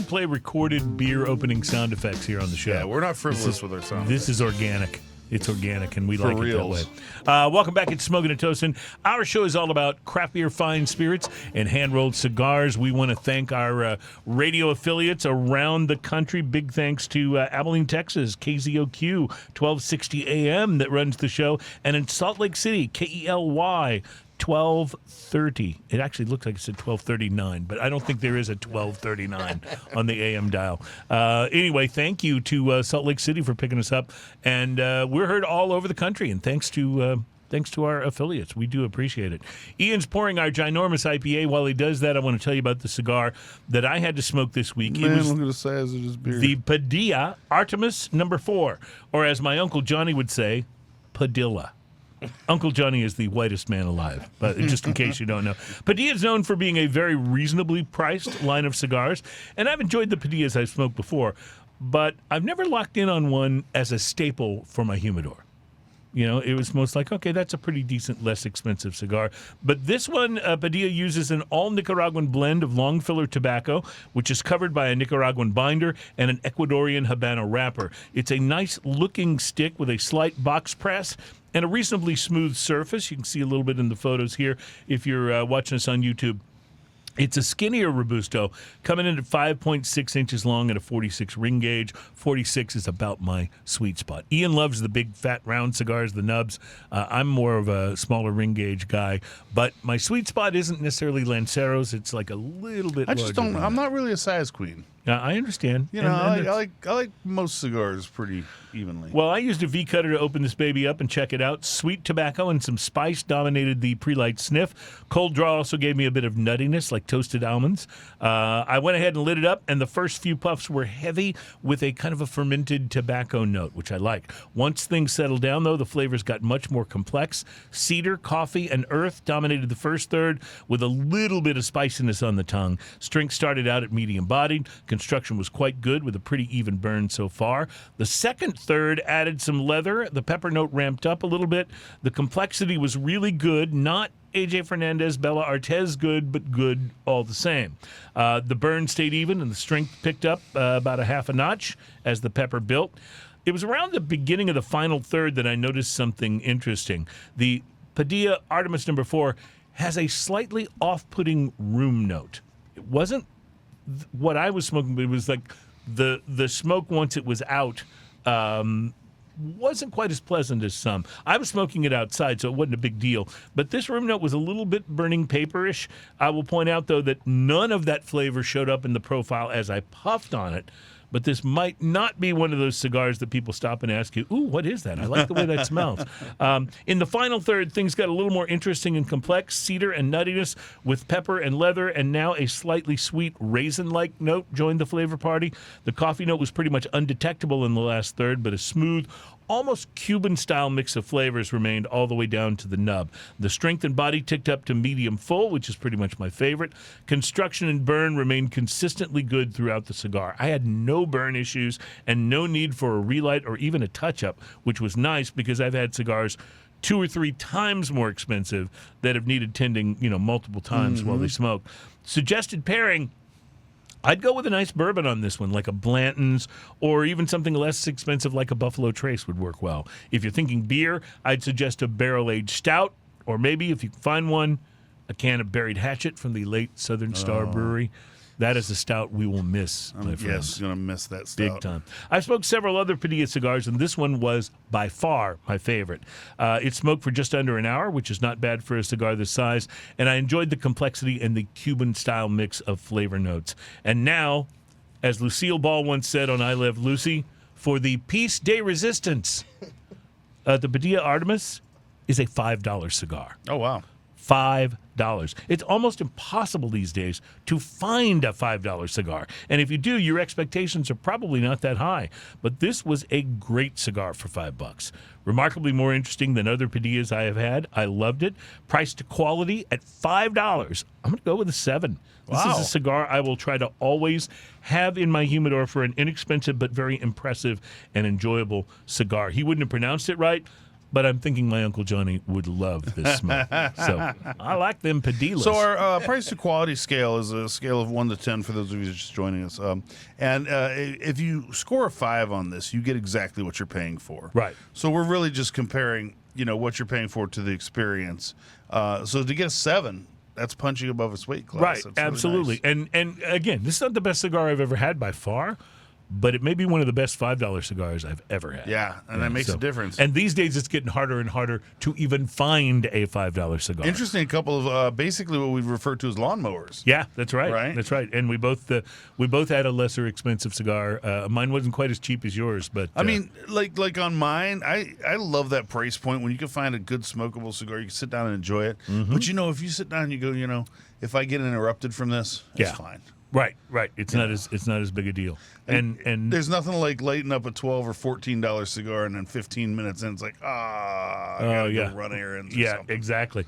play recorded beer opening sound effects here on the show. Yeah, we're not frivolous with our sound. This is organic. It's organic, and we like reals. it that way. Welcome back. It's Smoking and Toasting. Our show is all about craft beer, fine spirits, and hand-rolled cigars. We want to thank our radio affiliates around the country. Big thanks to Abilene, Texas, KZOQ, 1260 AM that runs the show, and in Salt Lake City, KELY, 1230. It actually looks like it said 1239, but I don't think there is a 1239 on the AM dial. Anyway, thank you to Salt Lake City for picking us up, and we're heard all over the country. And thanks to our affiliates, we do appreciate it. Ian's pouring our Ginormous IPA. While he does that, I want to tell you about the cigar that I had to smoke this week. Man, look at the size of this beer. The Padilla Aremis No. 4, or as my Uncle Johnny would say, Padilla. Uncle Johnny is the whitest man alive, but just in case you don't know. Padilla is known for being a very reasonably priced line of cigars, and I've enjoyed the Padillas I've smoked before, but I've never locked in on one as a staple for my humidor. It was most like, okay, that's a pretty decent, less expensive cigar. But this one, Padilla uses an all-Nicaraguan blend of long filler tobacco, which is covered by a Nicaraguan binder and an Ecuadorian Habano wrapper. It's a nice-looking stick with a slight box press and a reasonably smooth surface. You can see a little bit in the photos here if you're watching us on YouTube. It's a skinnier Robusto, coming in at 5.6 inches long at a 46 ring gauge. 46 is about my sweet spot. Ian loves the big, fat, round cigars, the nubs. I'm more of a smaller ring gauge guy, but my sweet spot isn't necessarily Lanceros. It's like a little bit I just larger. I'm not really a size queen. I understand. I like most cigars pretty evenly. Well, I used a V-cutter to open this baby up and check it out. Sweet tobacco and some spice dominated the pre-light sniff. Cold draw also gave me a bit of nuttiness, like toasted almonds. I went ahead and lit it up, and the first few puffs were heavy with a kind of a fermented tobacco note, which I like. Once things settled down, though, the flavors got much more complex. Cedar, coffee, and earth dominated the first third with a little bit of spiciness on the tongue. Strength started out at medium-bodied. Construction was quite good with a pretty even burn so far. The second third added some leather. The pepper note ramped up a little bit. The complexity was really good, not AJ Fernandez, Bella Artez good, but good all the same. The burn stayed even, and the strength picked up about a half a notch as the pepper built. It was around the beginning of the final third that I noticed something interesting. The Padilla Aremis No. 4 has a slightly off-putting room note. It wasn't what I was smoking, but it was like the smoke once it was out wasn't quite as pleasant as some. I was smoking it outside, so it wasn't a big deal. But this room note was a little bit burning paperish. I will point out, though, that none of that flavor showed up in the profile as I puffed on it. But this might not be one of those cigars that people stop and ask you, ooh, what is that? I like the way that smells. In the final third, things got a little more interesting and complex. Cedar and nuttiness with pepper and leather, and now a slightly sweet raisin-like note joined the flavor party. The coffee note was pretty much undetectable in the last third, but a smooth, almost Cuban-style mix of flavors remained all the way down to the nub. The strength and body ticked up to medium full, which is pretty much my favorite. Construction and burn remained consistently good throughout the cigar. I had no burn issues and no need for a relight or even a touch-up, which was nice because I've had cigars 2 or 3 times more expensive that have needed tending, multiple times while they smoke. Suggested pairing, I'd go with a nice bourbon on this one, like a Blanton's, or even something less expensive like a Buffalo Trace would work well. If you're thinking beer, I'd suggest a barrel-aged stout, or maybe, if you can find one, a can of Buried Hatchet from the late Southern Star Brewery. That is a stout we will miss, my friends. Yes, going to miss that stout. Big time. I've smoked several other Padilla cigars, and this one was by far my favorite. It smoked for just under an hour, which is not bad for a cigar this size, and I enjoyed the complexity and the Cuban-style mix of flavor notes. And now, as Lucille Ball once said on I Love Lucy, for the Peace de Resistance, the Padilla Aremis is a $5 cigar. Oh, wow. $5. It's almost impossible these days to find a $5 cigar. And if you do, your expectations are probably not that high. But this was a great cigar for $5. Remarkably more interesting than other Padillas I have had. I loved it. Price to quality at $5. I'm going to go with a 7. This is a cigar I will try to always have in my humidor for an inexpensive but very impressive and enjoyable cigar. He wouldn't have pronounced it right, but I'm thinking my Uncle Johnny would love this smoke. So I like them Padillas. So our price to quality scale is a scale of 1 to 10 for those of you just joining us. And if you score a 5 on this, you get exactly what you're paying for. Right. So we're really just comparing, what you're paying for to the experience. So to get a 7, that's punching above its weight class. Right, That's absolutely. Really nice. And again, this is not the best cigar I've ever had by far, but it may be one of the best $5 cigars I've ever had. Yeah, and that makes a difference. And these days, it's getting harder and harder to even find a $5 cigar. Interesting, a couple of basically what we refer to as lawnmowers. Yeah, that's right. Right? That's right. And we both had a lesser expensive cigar. Mine wasn't quite as cheap as yours, but I mean, like on mine, I love that price point when you can find a good smokable cigar. You can sit down and enjoy it. But if you sit down and you go, if I get interrupted from this, it's fine. Right. It's not as big a deal. And there's nothing like lighting up a $12 or $14 cigar and then 15 minutes in it's like, I gotta go run errands. Or something. Exactly.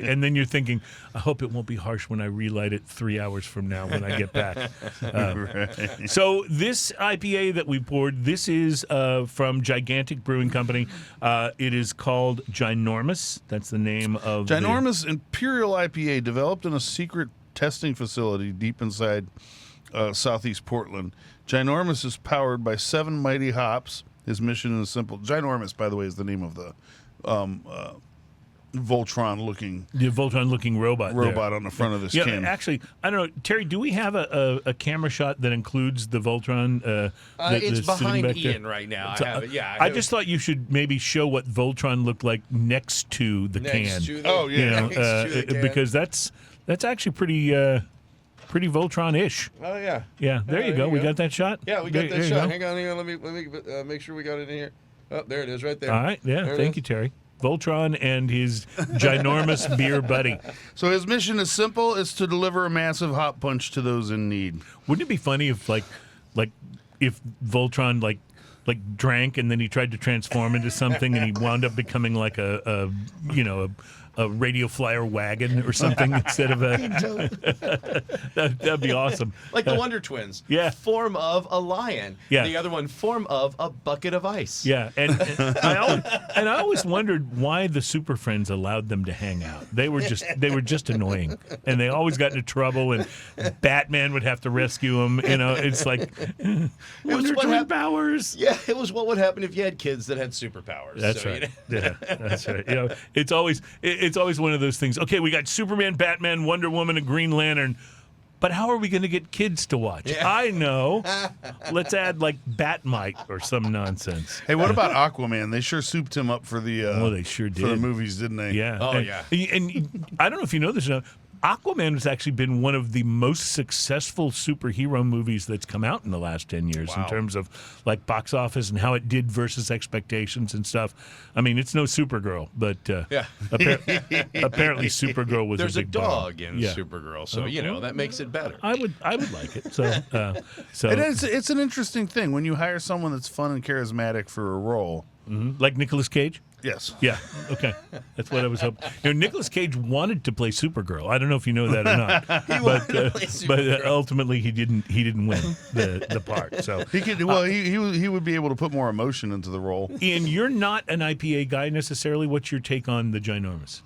And then you're thinking, I hope it won't be harsh when I relight it 3 hours from now when I get back. Right. So this IPA that we poured, this is from Gigantic Brewing Company. It is called Ginormous. That's the name of Ginormous Imperial IPA, developed in a secret testing facility deep inside southeast Portland. Ginormous is powered by 7 mighty hops. His mission is simple. Ginormous, by the way, is the name of the Voltron-looking robot on the front of this can. Actually, I don't know, Terry. Do we have a camera shot that includes the Voltron? It's behind Ian right now. So, I have it. Yeah, I just thought you should maybe show what Voltron looked like next to the can. Because that's actually pretty Voltron-ish. Oh yeah. Yeah. There you go. We got that shot. Yeah, we got that shot. Hang on. Let me make sure we got it in here. Oh, there it is, right there. All right. Yeah. Thank you, Terry. Voltron and his ginormous beer buddy. So his mission is simple: is to deliver a massive hop punch to those in need. Wouldn't it be funny if if Voltron drank and then he tried to transform into something and he wound up becoming like a radio flyer wagon or something instead of a that'd be awesome. Like the Wonder Twins. Yeah. Form of a lion. Yeah. The other one, form of a bucket of ice. Yeah. And I always wondered why the Super Friends allowed them to hang out. They were just annoying. And they always got into trouble and Batman would have to rescue them. It's like Wonder Twin powers. Yeah, it was what would happen if you had kids that had superpowers. That's right. Yeah, that's right. It's always it's always one of those things. Okay, we got Superman, Batman, Wonder Woman, and Green Lantern. But how are we going to get kids to watch? Yeah. I know. Let's add like Batmite or some nonsense. Hey, what about Aquaman? They sure souped him up for the. They sure did for the movies, didn't they? Yeah. Oh, and, yeah. And I don't know if you know this or not. Aquaman has actually been one of the most successful superhero movies that's come out in the last 10 years in terms of like box office and how it did versus expectations and stuff. I mean, it's no Supergirl, but apparently Supergirl was There's a a big dog bomb. in Supergirl, so that makes it better. I would like it. So It's an interesting thing when you hire someone that's fun and charismatic for a role. like Nicolas Cage. Yes. Yeah. Okay. That's what I was hoping. Nicolas Cage wanted to play Supergirl. I don't know if you know that or not, but ultimately he didn't win the part. So He could. Well, he would be able to put more emotion into the role. Ian, you're not an IPA guy necessarily. What's your take on the Ginormous?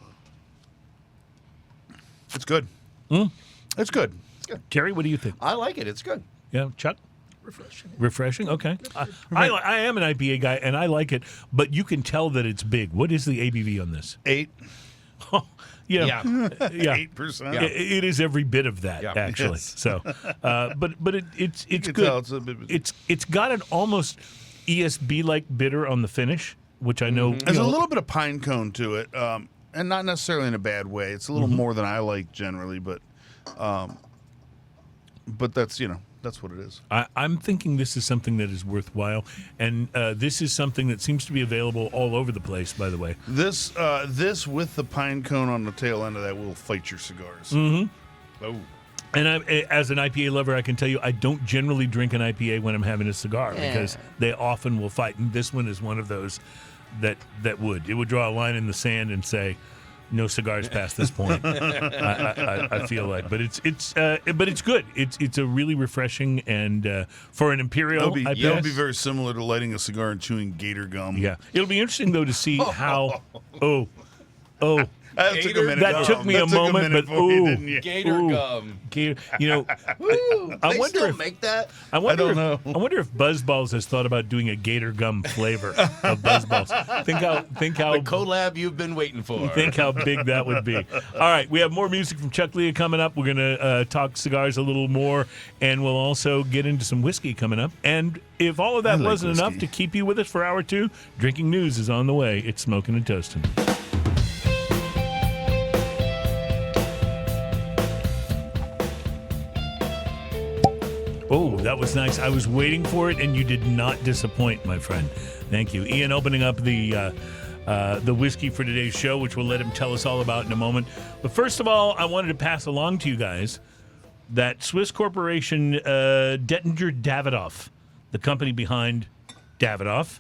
It's good. It's good. Terry, what do you think? I like it. It's good. Yeah, Chuck? Refreshing. Okay. I am an IPA guy, and I like it, but you can tell that it's big. What is the ABV on this? 8. Yeah. 8%. It is every bit of that, actually. Yes. So, but it's can good. tell it's a bit- It's got an almost ESB like bitter on the finish, which I know. There's a little bit of pine cone to it, and not necessarily in a bad way. It's a little more than I like generally, but that's that's what it is. I'm thinking this is something that is worthwhile, and this is something that seems to be available all over the place, by the way. This with the pine cone on the tail end of that will fight your cigars. Oh. And as an IPA lover, I can tell you I don't generally drink an IPA when I'm having a cigar because they often will fight, and this one is one of those that would. It would draw a line in the sand and say, no cigars past this point. I feel like, but it's good. It's a really refreshing and for an Imperial. It'll be very similar to lighting a cigar and chewing gator gum. Yeah, it'll be interesting though to see how. That took a minute. That took me a moment, but Gator gum. Gator, I wonder if make that. I don't know. I wonder if Buzzballs has thought about doing a gator gum flavor of Buzzballs. Think how The collab you've been waiting for. Think how big that would be. All right, we have more music from Chuck Leah coming up. We're going to talk cigars a little more, and we'll also get into some whiskey coming up. And if all of that wasn't enough to keep you with us for hour 2, Drinking News is on the way. It's Smoking and Toasting. Oh, that was nice. I was waiting for it, and you did not disappoint, my friend. Thank you. Ian opening up the whiskey for today's show, which we'll let him tell us all about in a moment. But first of all, I wanted to pass along to you guys that Swiss corporation Dettinger Davidoff, the company behind Davidoff,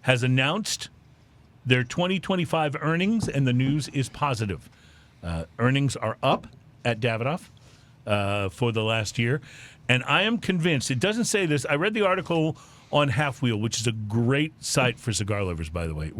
has announced their 2025 earnings, and the news is positive. Earnings are up at Davidoff for the last year. And I am convinced, it doesn't say this, I read the article on Half Wheel, which is a great site for cigar lovers, by the way.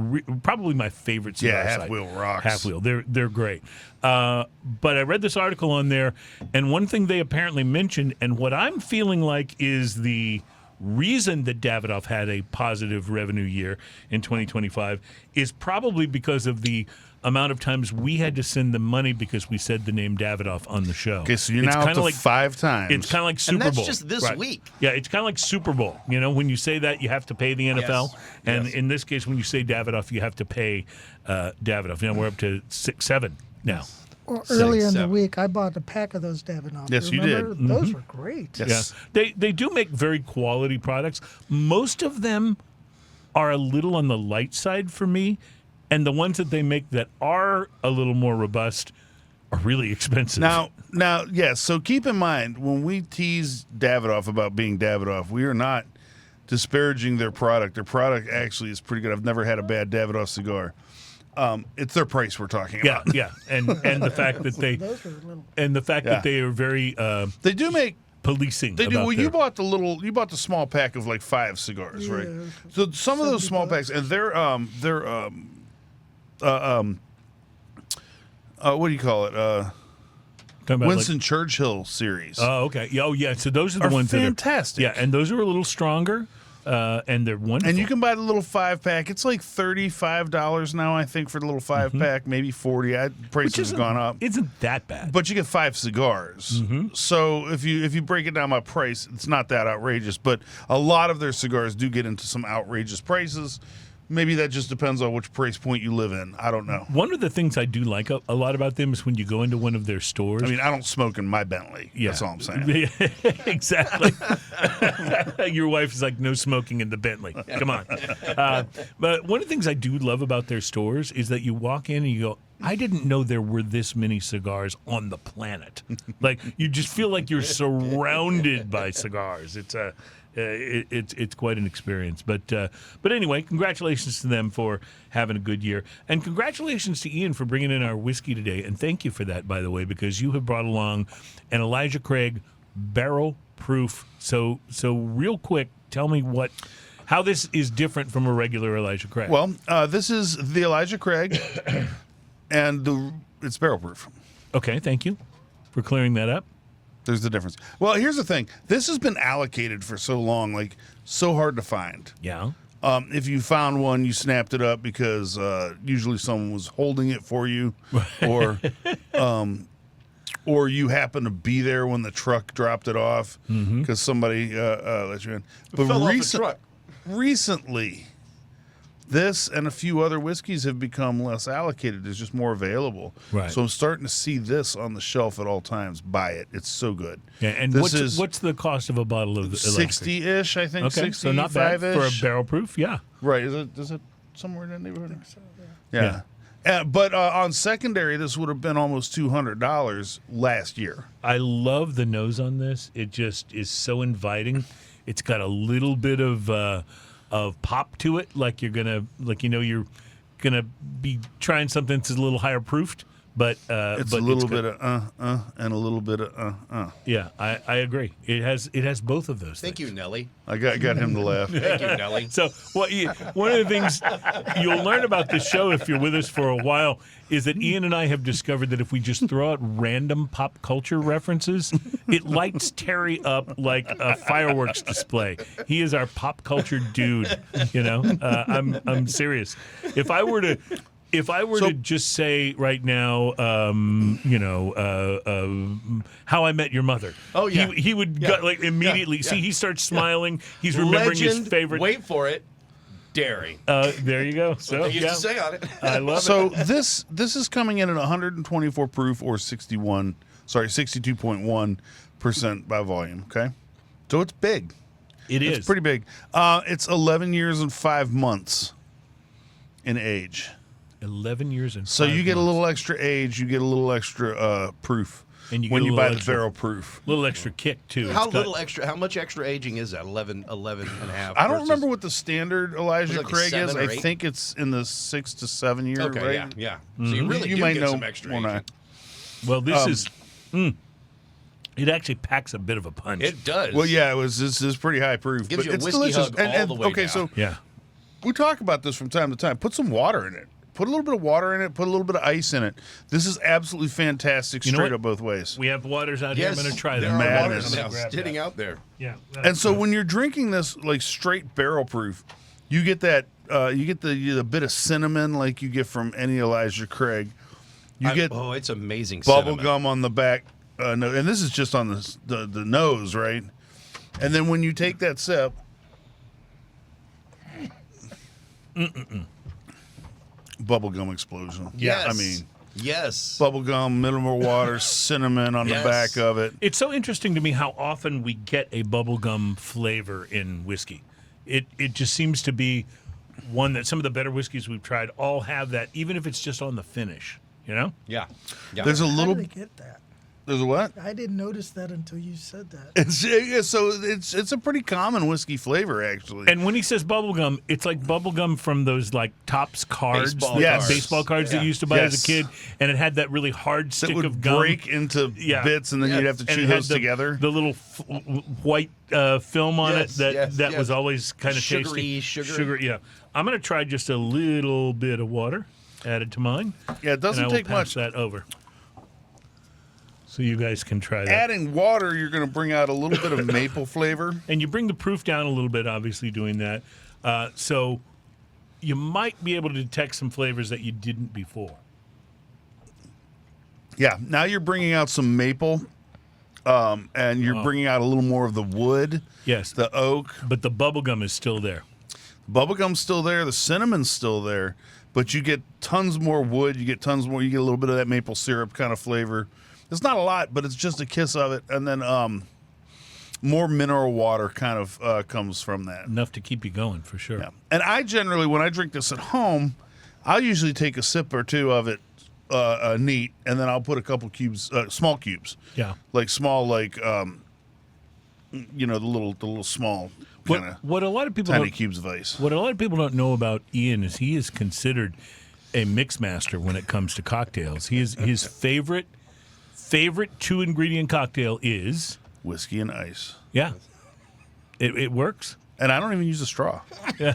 Probably my favorite cigar site. Half Wheel rocks. Half Wheel, they're great. But I read this article on there, and one thing they apparently mentioned, and what I'm feeling like is the reason that Davidoff had a positive revenue year in 2025 is probably because of the amount of times we had to send them money because we said the name Davidoff on the show. Okay, so you're now up to 5 times. It's kind of like Super Bowl. And that's just this week. Yeah, it's kind of like Super Bowl. When you say that, you have to pay the NFL. Yes. And in this case, when you say Davidoff, you have to pay Davidoff. Now we're up to 7 now. Well, earlier in the week, I bought a pack of those Davidoff. Yes, you Remember? did. Those were great. Yes. Yeah, they do make very quality products. Most of them are a little on the light side for me, and the ones that they make that are a little more robust are really expensive. Now, yes. So keep in mind when we tease Davidoff about being Davidoff, we are not disparaging their product. Their product actually is pretty good. I've never had a bad Davidoff cigar. It's their price we're talking about. Yeah, and the fact that that they are very they do make policing. They do. About Well, you bought the small pack of like 5 cigars, right? So some of those small packs, and they're what do you call it? Winston Churchill series. Oh, okay. Oh, yeah. So those are the ones fantastic. that are, yeah, and those are a little stronger. and they're wonderful. And you can buy the little 5-pack. It's like $35 now, I think, for the little 5-pack, maybe 40. Prices have gone up. Isn't that bad? But you get 5 cigars. So if you break it down by price, it's not that outrageous. But a lot of their cigars do get into some outrageous prices. Maybe that just depends on which price point you live in. I don't know. One of the things I do like a lot about them is when you go into one of their stores. I mean, I don't smoke in my Bentley. Yeah. That's all I'm saying. Exactly. Your wife is like, no smoking in the Bentley. Come on. But one of the things I do love about their stores is that you walk in and you go, I didn't know there were this many cigars on the planet. Like, you just feel like you're surrounded by cigars. It's quite an experience. But anyway, congratulations to them for having a good year. And congratulations to Ian for bringing in our whiskey today. And thank you for that, by the way, because you have brought along an Elijah Craig barrel proof. So real quick, tell me how this is different from a regular Elijah Craig. Well, this is the Elijah Craig, and it's barrel proof. Okay, thank you for clearing that up. There's the difference. Well, here's the thing. This has been allocated for so long, like so hard to find. Yeah. If you found one, you snapped it up because usually someone was holding it for you, or you happen to be there when the truck dropped it off because somebody let you in. But fell off the truck. Recently, this and a few other whiskeys have become less allocated. There's just more available. Right. So I'm starting to see this on the shelf at all times. Buy it. It's so good. Yeah, and what's the cost of a bottle of 60-ish, I think. Okay, 65-ish. so not bad for a barrel proof. Yeah. Right. Is it somewhere in that neighborhood? I think so, yeah. But on secondary, this would have been almost $200 last year. I love the nose on this. It just is so inviting. It's got a little bit of pop to it, you're gonna be trying something that's a little higher proofed, but it's a little bit of and a little bit of Yeah, I agree. It has both of those. Thank things. you, Nelly. I got him to laugh. Thank you, Nelly. So one of the things you'll learn about this show if you're with us for a while is that Ian and I have discovered that if we just throw out random pop culture references, it lights Terry up like a fireworks display. He is our pop culture dude. I'm serious. If I were to just say right now, How I Met Your Mother. Oh yeah, he would go, immediately. Yeah. See, he starts smiling. He's remembering his favorite. Wait for it. Dairy. There you go. So what they used to say on it. I love it. So this is coming in at 124 proof or 62.1% by volume. Okay, so it's big. It's pretty big. It's 11 years and 5 months in age. 11 years and 5 So you get a months. little extra age, you get a little extra proof And you when get a you little buy the extra- barrel proof. A little extra kick too. How It's got- much extra aging is that? 11 and a half. I don't versus- remember what the standard Elijah like a Craig is. 7 or I 8? think it's in the 6 to 7 year Okay, range. yeah. So you really You do might get know some extra more than I. aging. Well, this is. It actually packs a bit of a punch. It does. Well, yeah, this is pretty high proof. Gives but you a it's whiskey delicious. hug all the way okay, down. so Yeah. we talk about this from time to time. Put some water in it. Put a little bit of water in it. Put a little bit of ice in it. This is absolutely fantastic, You know straight what? up both ways. We have waters out here. I'm Yes, going to try there them. are Madness. waters now Grab sitting that. out there. Yeah. And so when you're drinking this like straight barrel proof, you get that you get the bit of cinnamon like you get from any Elijah Craig. You get it's amazing. bubble cinnamon. gum on the back, and this is just on the nose, right? And then when you take that sip, bubble gum explosion. Yes. I mean, yes. bubble gum, minimal water, cinnamon on Yes. the back of it. It's so interesting to me how often we get a bubblegum flavor in whiskey. It just seems to be one that some of the better whiskeys we've tried all have that, even if it's just on the finish. You know? Yeah. Yeah. There's a How little. did they get that? There's a what? I didn't notice that until you said that. It's a pretty common whiskey flavor actually. And when he says bubblegum, it's like bubblegum from those like Topps cards, Baseball the cards. baseball cards that you used to buy as Yes. a kid, and it had that really hard that stick would of gum. break into Yeah. bits, and then you'd have to And chew it had those the, together. The little white film on Yes, it yes, that yes. was always kind of tasty. Sugar. Yeah. I'm going to try just a little bit of water added to mine. Yeah, it doesn't and I will take pass much. that over. So you guys can try that. Adding water, you're going to bring out a little bit of maple flavor. And you bring the proof down a little bit, obviously, doing that. So you might be able to detect some flavors that you didn't before. Yeah, now you're bringing out some maple, and you're bringing out a little more of the wood. Yes. The oak. But the bubblegum is still there. Bubblegum's still there. The cinnamon's still there. But you get tons more wood. You get a little bit of that maple syrup kind of flavor. It's not a lot, but it's just a kiss of it. And then more mineral water kind of comes from that. Enough to keep you going, for sure. Yeah. And I generally, when I drink this at home, I'll usually take a sip or two of it neat, and then I'll put a couple cubes, small cubes. Yeah. Like small, like, the little small kind of what a lot of people tiny cubes of ice. What a lot of people don't know about Ian is he is considered a mix master when it comes to cocktails. His favorite 2-ingredient cocktail is Whiskey and ice. Yeah. It works. And I don't even use a straw. Yeah.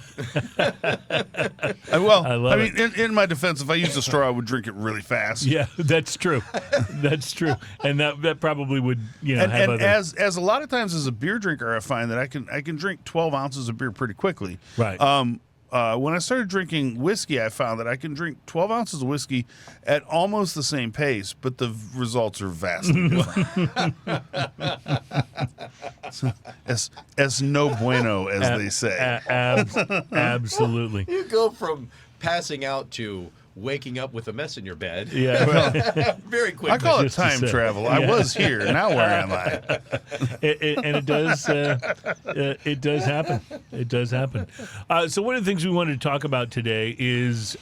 In my defense, if I used a straw, I would drink it really fast. Yeah, that's true. That's true. And that probably would, have other... as a lot of times as a beer drinker, I find that I can drink 12 ounces of beer pretty quickly. Right. When I started drinking whiskey, I found that I can drink 12 ounces of whiskey at almost the same pace, but the results are vastly different. Es no bueno, as they say. Absolutely. You go from passing out to waking up with a mess in your bed. Yeah. Very quickly. I call it Just to time say. travel. I was here. Now where am I? And it does happen. It does happen. So one of the things we wanted to talk about today is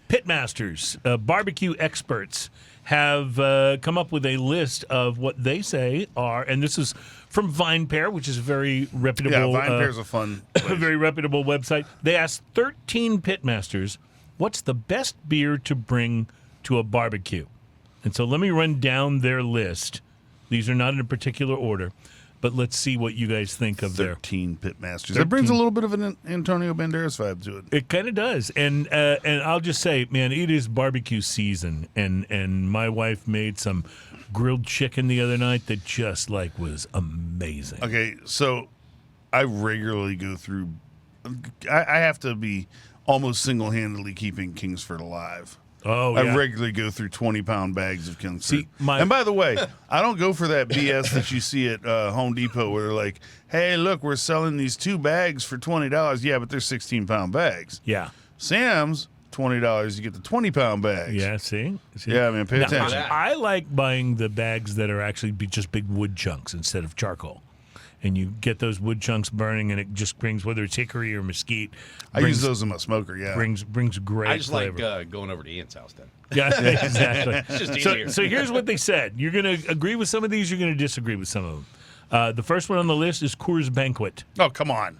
Pitmasters, barbecue experts, have come up with a list of what they say are, and this is from VinePair, which is a very reputable. Yeah, VinePair's a fun place. very reputable website. They asked 13 Pitmasters, what's the best beer to bring to a barbecue? And so let me run down their list. These are not in a particular order, but let's see what you guys think of their 13 Pitmasters. That brings a little bit of an Antonio Banderas vibe to it. It kind of does, and I'll just say, man, it is barbecue season, and my wife made some grilled chicken the other night that just was amazing. Okay, so I regularly go through. I have to be almost single-handedly keeping Kingsford alive. Oh, I yeah. regularly go through 20-pound bags of Kingsford. See, and by the way, I don't go for that BS that you see at Home Depot where they're like, hey, look, we're selling these 2 bags for $20. Yeah, but they're 16-pound bags. Yeah. Sam's, $20, you get the 20-pound bags. Yeah, see? Yeah, man, pay attention. I like buying the bags that are actually just big wood chunks instead of charcoal. And you get those wood chunks burning, and it just brings, whether it's hickory or mesquite. I use those in my smoker, yeah. Brings great I just flavor. like going over to Ian's house then. Yeah, exactly. It's just easier. So here's what they said. You're going to agree with some of these, you're going to disagree with some of them. The first one on the list is Cruze Banquet. Oh, come on.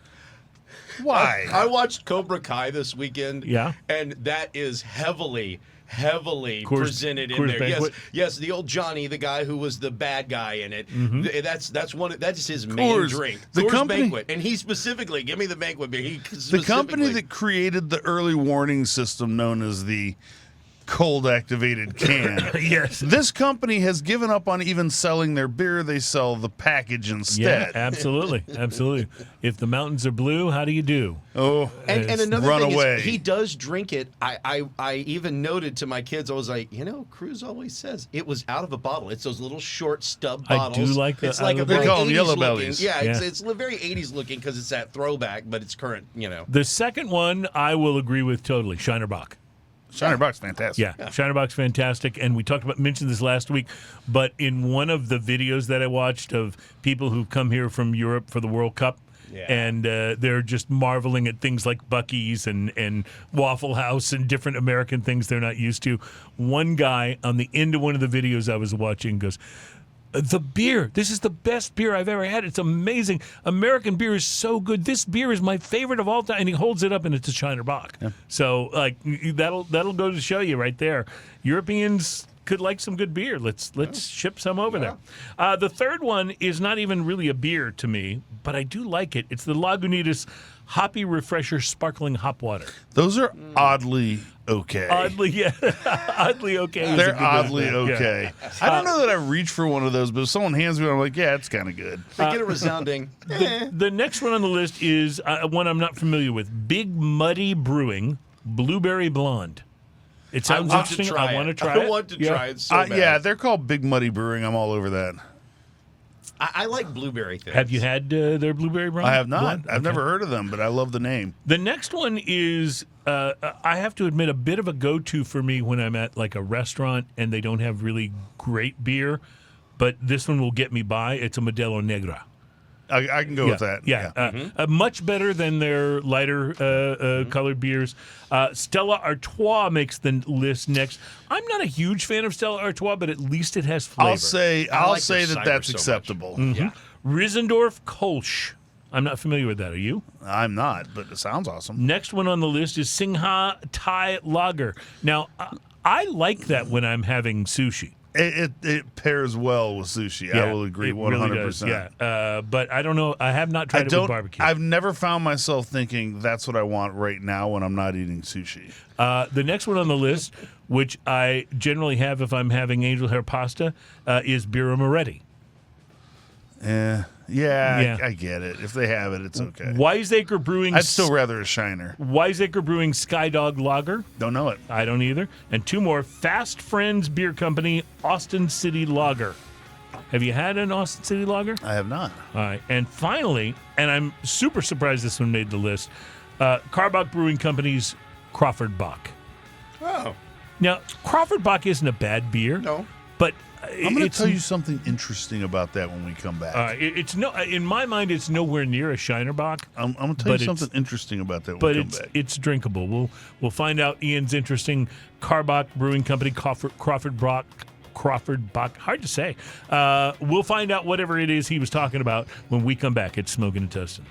Why? I watched Cobra Kai this weekend. Yeah. And that is heavily Coors presented in there. Banquet? Yes, the old Johnny, the guy who was the bad guy in it. Mm-hmm. That's his main Coors, drink. the Coors company- Banquet, and he specifically give me the banquet beer. The company that created the early warning system known as the cold activated can. Yes. This company has given up on even selling their beer. They sell the package Yeah, instead. absolutely. Absolutely. If the mountains are blue, how do you do? Oh, And another run thing away. is he does drink it. I even noted to my kids, I was like, Cruze always says it was out of a bottle. It's those little short stub I bottles. do like the It's out like of a the very They call them 80s yellow looking. bellies. Yeah, Yeah. it's very 80s looking because it's that throwback, but it's current. The second one I will agree with totally. Shinerbach. Shiner Box, fantastic. Yeah, Shinerbach's fantastic, and we mentioned this last week, but in one of the videos that I watched of people who've come here from Europe for the World Cup, and they're just marveling at things like Buc-ee's and Waffle House and different American things they're not used to. One guy on the end of one of the videos I was watching goes, the beer. This is the best beer I've ever had. It's amazing. American beer is so good. This beer is my favorite of all time. And he holds it up, and it's a Shinerbach. Yeah. So, that'll go to show you right there. Europeans could like some good beer. Let's ship some over there. The third one is not even really a beer to me, but I do like it. It's the Lagunitas Hoppy Refresher Sparkling Hop Water. Those are oddly okay. Oddly okay. is a They're good oddly way to put it. okay. I don't know that I reach for one of those, but if someone hands me one, I'm like, yeah, it's kind of good. They get a resounding. The next one on the list is one I'm not familiar with. Big Muddy Brewing Blueberry Blonde. It sounds interesting. I want to try it. I want to try it so bad. Yeah, they're called Big Muddy Brewing. I'm all over that. I like blueberry things. Have you had their Blueberry Blonde? I have not. Blonde? I've never heard of them, but I love the name. The next one is, I have to admit, a bit of a go-to for me when I'm at like a restaurant and they don't have really great beer, but this one will get me by. It's a Modelo Negra. I can go with that. Yeah. Much better than their lighter colored beers. Stella Artois makes the list next. I'm not a huge fan of Stella Artois, but at least it has flavor. I'll say like their that cider that's so much. acceptable. Yeah. Rizendorf Kolsch. I'm not familiar with that. Are you? I'm not, but it sounds awesome. Next one on the list is Singha Thai Lager. Now, I like that when I'm having sushi. It pairs well with sushi. I will agree 100%. Really does, yeah. But I don't know. I have not tried it with barbecue. I've never found myself thinking that's what I want right now when I'm not eating sushi. The next one on the list, which I generally have if I'm having angel hair pasta, is Birra Moretti. Yeah, I get it. If they have it, it's okay. Wiseacre Brewing. I'd still rather a Shiner. Wiseacre Brewing Skydog Lager. Don't know it. I don't either. And two more. Fast Friends Beer Company Austin City Lager. Have you had an Austin City Lager? I have not. All right. And finally, and I'm super surprised this one made the list, Karbach Brewing Company's Crawford Bock. Oh. Now, Crawford Bock isn't a bad beer. No. But I'm going to tell you something interesting about that when we come back. It's no, in my mind, it's nowhere near a Shiner Bock. I'm going to tell you something interesting about that when we come back. It's drinkable. We'll find out Ian's interesting Karbach Brewing Company Crawford Bock. Hard to say. We'll find out whatever it is he was talking about when we come back. It's Smoking and Toasting.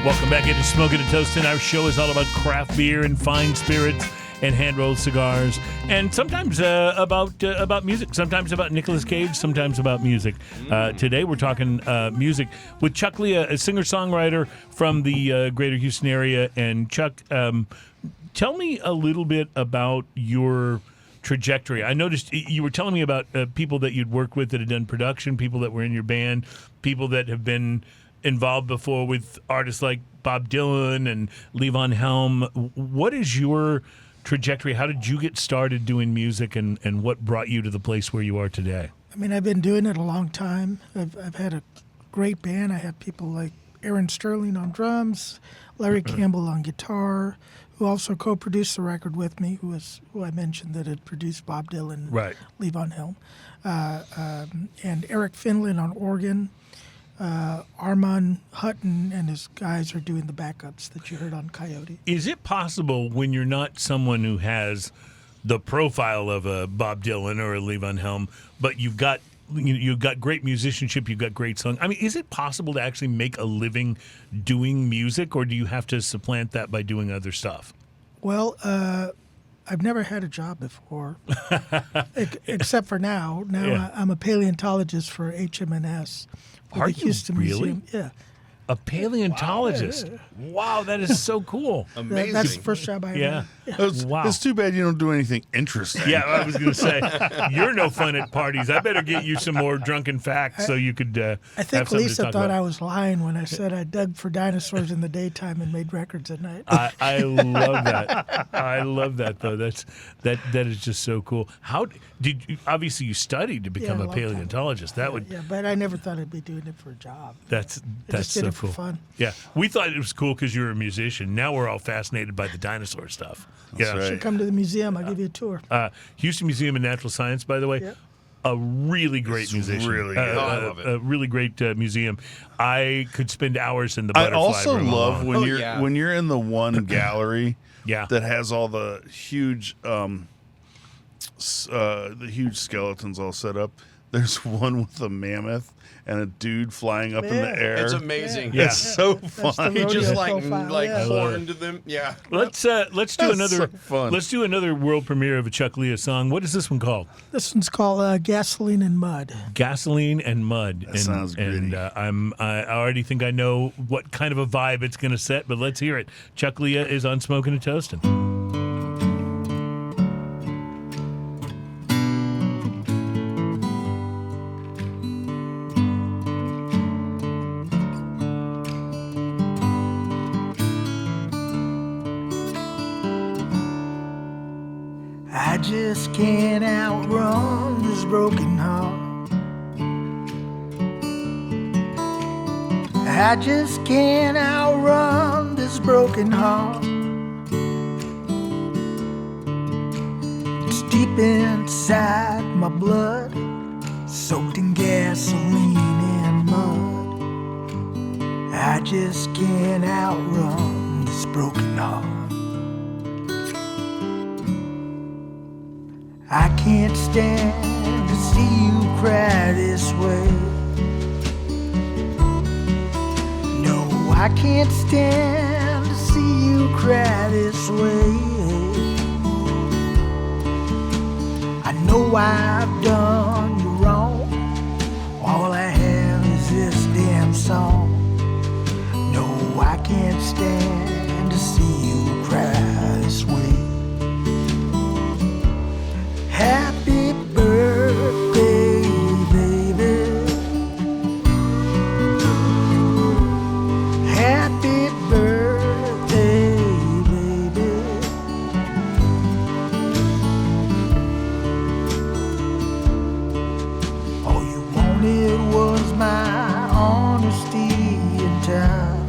Welcome back into Smoking and Toasting. Our show is all about craft beer and fine spirits and hand-rolled cigars, and sometimes about music, sometimes about Nicolas Cage, sometimes about music. Today we're talking music with Chuck Leah, a singer-songwriter from the greater Houston area. And Chuck, tell me a little bit about your trajectory. I noticed you were telling me about people that you'd worked with that had done production, people that were in your band, people that have been involved before with artists like Bob Dylan and Levon Helm. What is your trajectory? How did you get started doing music, and what brought you to the place where you are today? I mean, I've been doing it a long time. I've had a great band. I have people like Aaron Sterling on drums, Larry Campbell on guitar, who also co-produced the record with me, who I mentioned that had produced Bob Dylan, right. Levon Helm, and Eric Finland on organ. Armand Hutton and his guys are doing the backups that you heard on Coyote. Is it possible, when you're not someone who has the profile of a Bob Dylan or a Levon Helm, but you've got great musicianship, you've got great song? I mean, is it possible to actually make a living doing music, or do you have to supplant that by doing other stuff? Well, I've never had a job before, except for now. Now Yeah. I'm a paleontologist for HMNS. Are the you Houston really? Museum. Yeah. A paleontologist. Wow, that is so cool. Amazing. That's the first job I ever had. Wow. It's too bad you don't do anything interesting. Yeah, I was going to say, you're no fun at parties. I better get you some more drunken facts so you could I have think something Lisa to talk thought about. I was lying when I said I dug for dinosaurs in the daytime and made records at night. I love that. I love that, though. That is just so cool. How did you? Obviously, you studied to become a a long time. paleontologist. That would. Yeah, but I never thought I'd be doing it for a job. That's I just did so it for cool. fun. Yeah, we thought it was cool because you were a musician. Now we're all fascinated by the dinosaur stuff. That's right. Come to the museum. I'll give you a tour. Houston Museum of Natural Science, by the way. Yep. A really great musician. really good. I love it. A really great museum. I could spend hours in the butterfly I also room love alone. when you're in the one gallery Yeah. that has all the huge skeletons all set up. There's one with a mammoth and a dude flying up in the air. It's amazing. Yeah. It's so That's fun. the He just rodeo like profile, yeah. horned them. Yeah. Let's do That's another. so fun. Let's do another world premiere of a Chuck Leah song. What is this one called? This one's called Gasoline and Mud. Gasoline and Mud. That sounds gritty. And I already think I know what kind of a vibe it's going to set, but let's hear it. Chuck Leah is on Smoking and Toasting. I just can't outrun this broken heart. I just can't outrun this broken heart. It's deep inside my blood, soaked in gasoline and mud. I just can't outrun this broken heart. I can't stand to see you cry this way. No, I can't stand to see you cry this way. I know I've done you wrong. All I have is this damn song. No, I can't stand to see you cry this way. Happy birthday, baby. Happy birthday, baby. All you wanted was my honesty and time.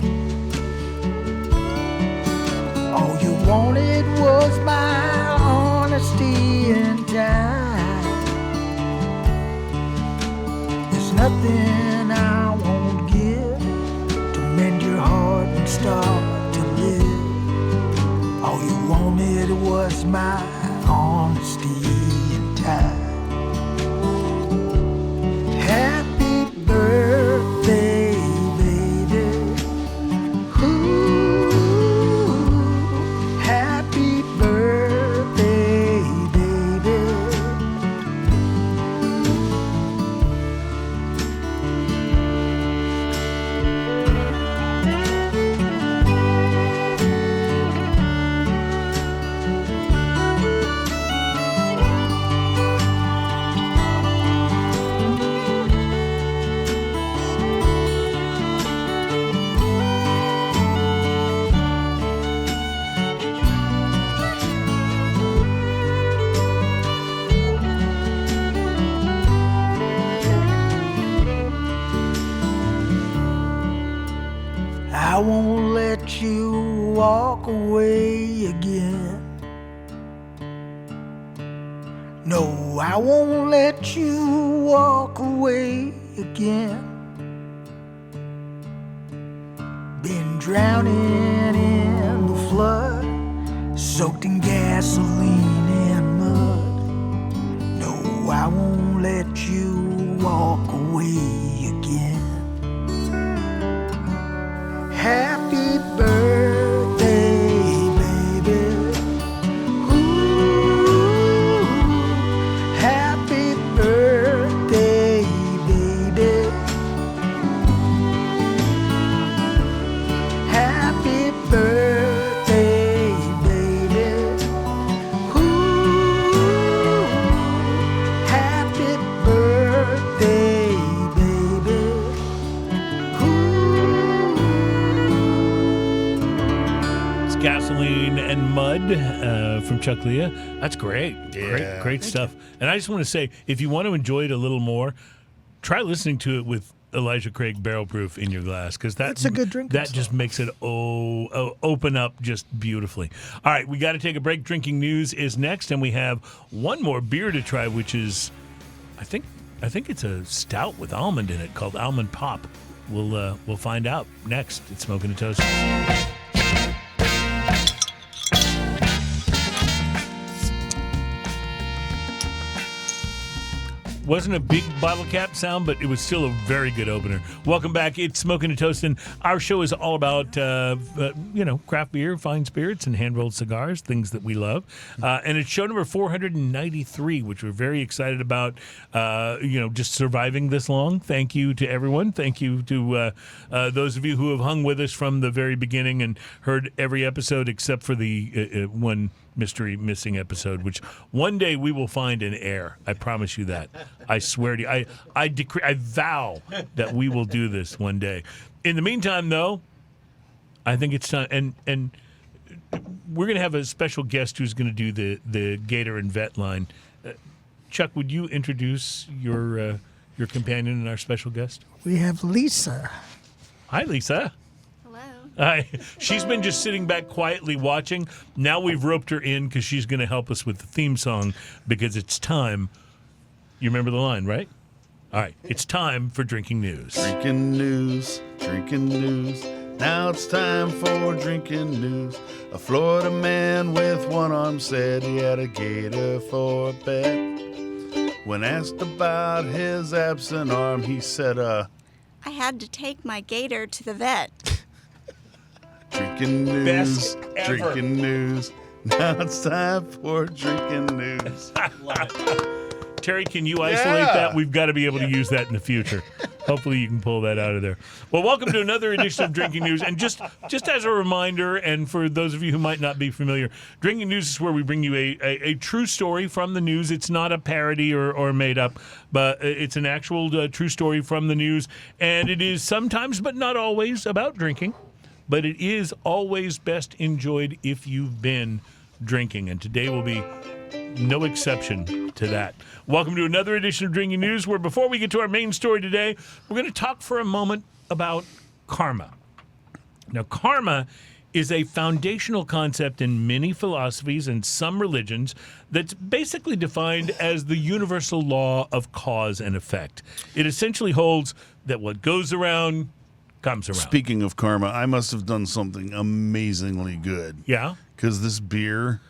All you wanted was my honesty and time. There's nothing I won't give to mend your heart and start to live. All you wanted was my honesty and time. Happy birthday, baby. Ooh, happy birthday, baby. I won't let you walk away again. No, I won't let you walk away again. Been drowning in the flood, soaked in gasoline and mud. No, I won't let you walk away again. Happy birthday, baby. Ooh, happy birthday, baby. Happy birthday, baby. Ooh, happy birthday, baby. Gasoline and Mud from Chuck Leah. That's great. Yeah. Great stuff. And I just want to say, if you want to enjoy it a little more, try listening to it with Elijah Craig Barrel Proof in your glass, because That's a good drinking That just makes it open up just beautifully. All right, we got to take a break. Drinking news is next, and we have one more beer to try, which is, I think it's a stout with almond in it called Almond Pop. We'll find out next. It's Smoking and Toast. Wasn't a big bottle cap sound, but it was still a very good opener. Welcome back. It's Smoking and Toasting. Our show is all about, craft beer, fine spirits, and hand-rolled cigars, things that we love. And it's show number 493, which we're very excited about, just surviving this long. Thank you to everyone. Thank you to those of you who have hung with us from the very beginning and heard every episode except for the one mystery missing episode, which one day we will find and air. I promise you that. I swear to you. I decree, I vow that we will do this one day. In the meantime, though, I think it's time, and we're going to have a special guest who's going to do the Gator and Vet line. Chuck, would you introduce your companion and our special guest? We have Lisa. Hi, Lisa. She's been just sitting back quietly watching. Now we've roped her in because she's going to help us with the theme song because it's time. You remember the line, right? All right. It's time for Drinking News. Drinking news, drinking news. Now it's time for drinking news. A Florida man with one arm said he had a gator for a bet. When asked about his absent arm, he said, I had to take my gator to the vet. Drinking news, drinking news. Now it's time for drinking news. Terry, can you isolate that? We've got to be able to use that in the future. Hopefully you can pull that out of there. Well, welcome to another edition of Drinking News. And just as a reminder, and for those of you who might not be familiar, Drinking News is where we bring you a true story from the news. It's not a parody or made up, but it's an actual true story from the news. And it is sometimes, but not always, about drinking. But it is always best enjoyed if you've been drinking. And today will be no exception to that. Welcome to another edition of Drinking News, where before we get to our main story today, we're going to talk for a moment about karma. Now, karma is a foundational concept in many philosophies and some religions that's basically defined as the universal law of cause and effect. It essentially holds that what goes around comes around. Speaking of karma, I must have done something amazingly good. Yeah? Because this beer...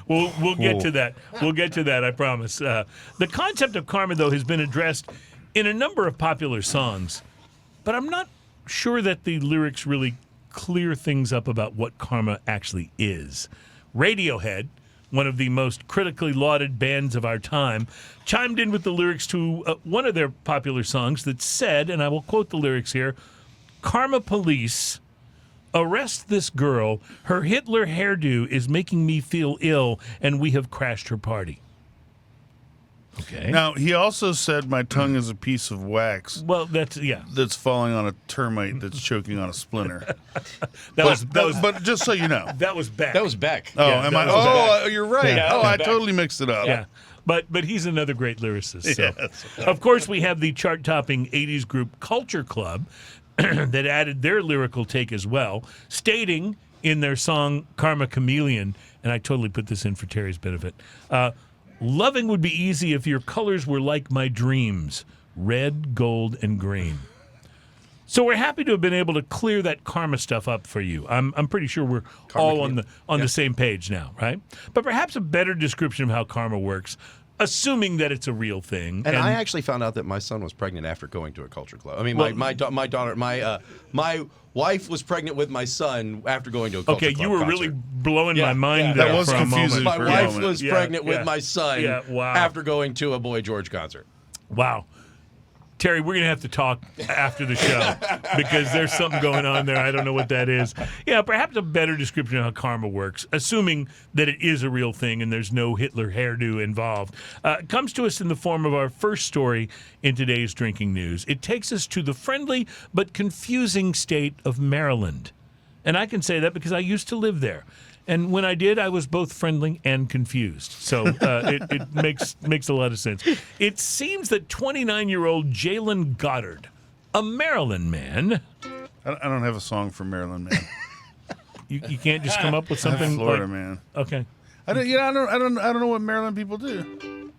We'll get to that. We'll get to that, I promise. The concept of karma, though, has been addressed in a number of popular songs, but I'm not sure that the lyrics really clear things up about what karma actually is. Radiohead, one of the most critically lauded bands of our time, chimed in with the lyrics to one of their popular songs that said, and I will quote the lyrics here, "Karma police, arrest this girl. Her Hitler hairdo is making me feel ill, and we have crashed her party." Okay. Now, he also said my tongue is a piece of wax. Well, that's falling on a termite that's choking on a splinter. But just so you know. That was Beck. That was Beck. Oh, Yeah, am I? Beck. You're right. Yeah, I Beck. totally mixed it up. Yeah. But he's another great lyricist. So. Yes. Of course, we have the chart-topping 80s group Culture Club that added their lyrical take as well, stating in their song Karma Chameleon, and I totally put this in for Terry's benefit, loving would be easy if your colors were like my dreams, red, gold, and green. So we're happy to have been able to clear that karma stuff up for you. I'm pretty sure we're all on the same page now, right? But perhaps a better description of how karma works, assuming that it's a real thing. And I actually found out that my son was pregnant after going to a culture club. I mean, my wife was pregnant with my son after going to a culture club. Okay, you were concert. really blowing my mind That there was for a confusing. moment. My wife was pregnant with my son wow. after going to a Boy George concert. Wow. Terry, we're going to have to talk after the show because there's something going on there. I don't know what that is. Yeah, perhaps a better description of how karma works, assuming that it is a real thing and there's no Hitler hairdo involved, comes to us in the form of our first story in today's Drinking News. It takes us to the friendly but confusing state of Maryland. And I can say that because I used to live there. And when I did, I was both friendly and confused. So it makes a lot of sense. It seems that 29-year-old Jalen Goddard, a Maryland man. I don't have a song for Maryland man. You can't just come up with something. Florida man. Okay. I don't know what Maryland people do.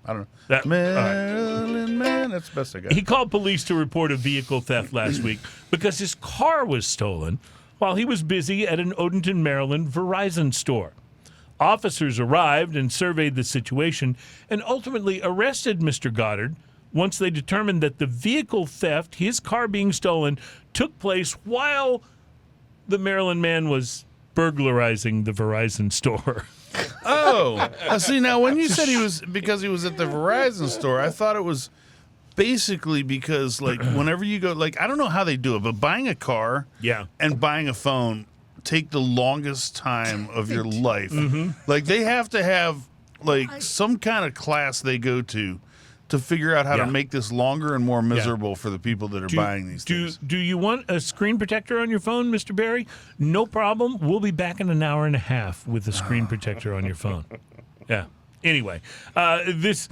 I don't know. Maryland man. That's the best I got. He called police to report a vehicle theft last week because his car was stolen while he was busy at an Odenton, Maryland Verizon store. Officers arrived and surveyed the situation and ultimately arrested Mr. Goddard once they determined that the vehicle theft, his car being stolen, took place while the Maryland man was burglarizing the Verizon store. Oh, see, now when you said he was because he was at the Verizon store, I thought it was basically because, like, whenever you go, like, I don't know how they do it, but buying a car and buying a phone take the longest time of your life. Mm-hmm. Like, they have to have, like, some kind of class they go to figure out how to make this longer and more miserable for the people that are buying these things. Do you want a screen protector on your phone, Mr. Barry? No problem. We'll be back in an hour and a half with a screen protector on your phone. Yeah. Anyway, this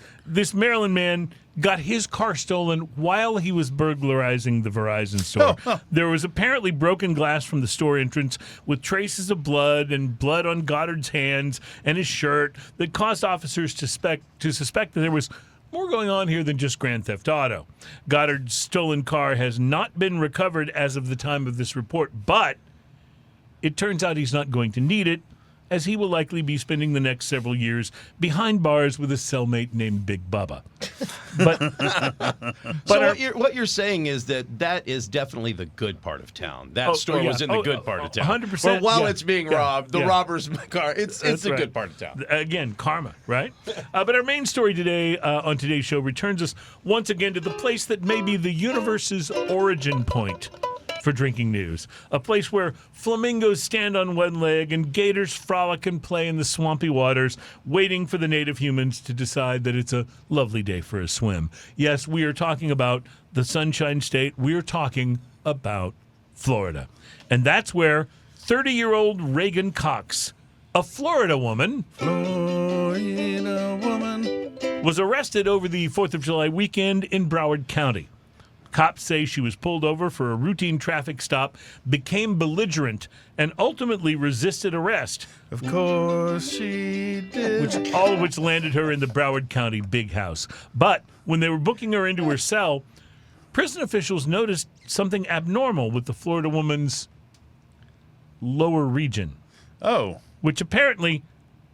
Maryland man got his car stolen while he was burglarizing the Verizon store. There was apparently broken glass from the store entrance with traces of blood and blood on Goddard's hands and his shirt that caused officers to suspect that there was more going on here than just Grand Theft Auto. Goddard's stolen car has not been recovered as of the time of this report, but it turns out he's not going to need it, as he will likely be spending the next several years behind bars with a cellmate named Big Bubba. So what you're saying is that is definitely the good part of town. That store was in the good part of town. 100%. But while it's being robbed, the robber's car, it's the good part of town. Again, karma, right? But our main story today on today's show returns us once again to the place that may be the universe's origin point for drinking news. A place where flamingos stand on one leg and gators frolic and play in the swampy waters, waiting for the native humans to decide that it's a lovely day for a swim. Yes, we are talking about the Sunshine State. We are talking about Florida. And that's where 30-year-old Reagan Cox, a Florida woman, was arrested over the 4th of July weekend in Broward County. Cops say she was pulled over for a routine traffic stop, became belligerent, and ultimately resisted arrest. Of course she did. All of which landed her in the Broward County big house. But when they were booking her into her cell, prison officials noticed something abnormal with the Florida woman's lower region. Oh. Which apparently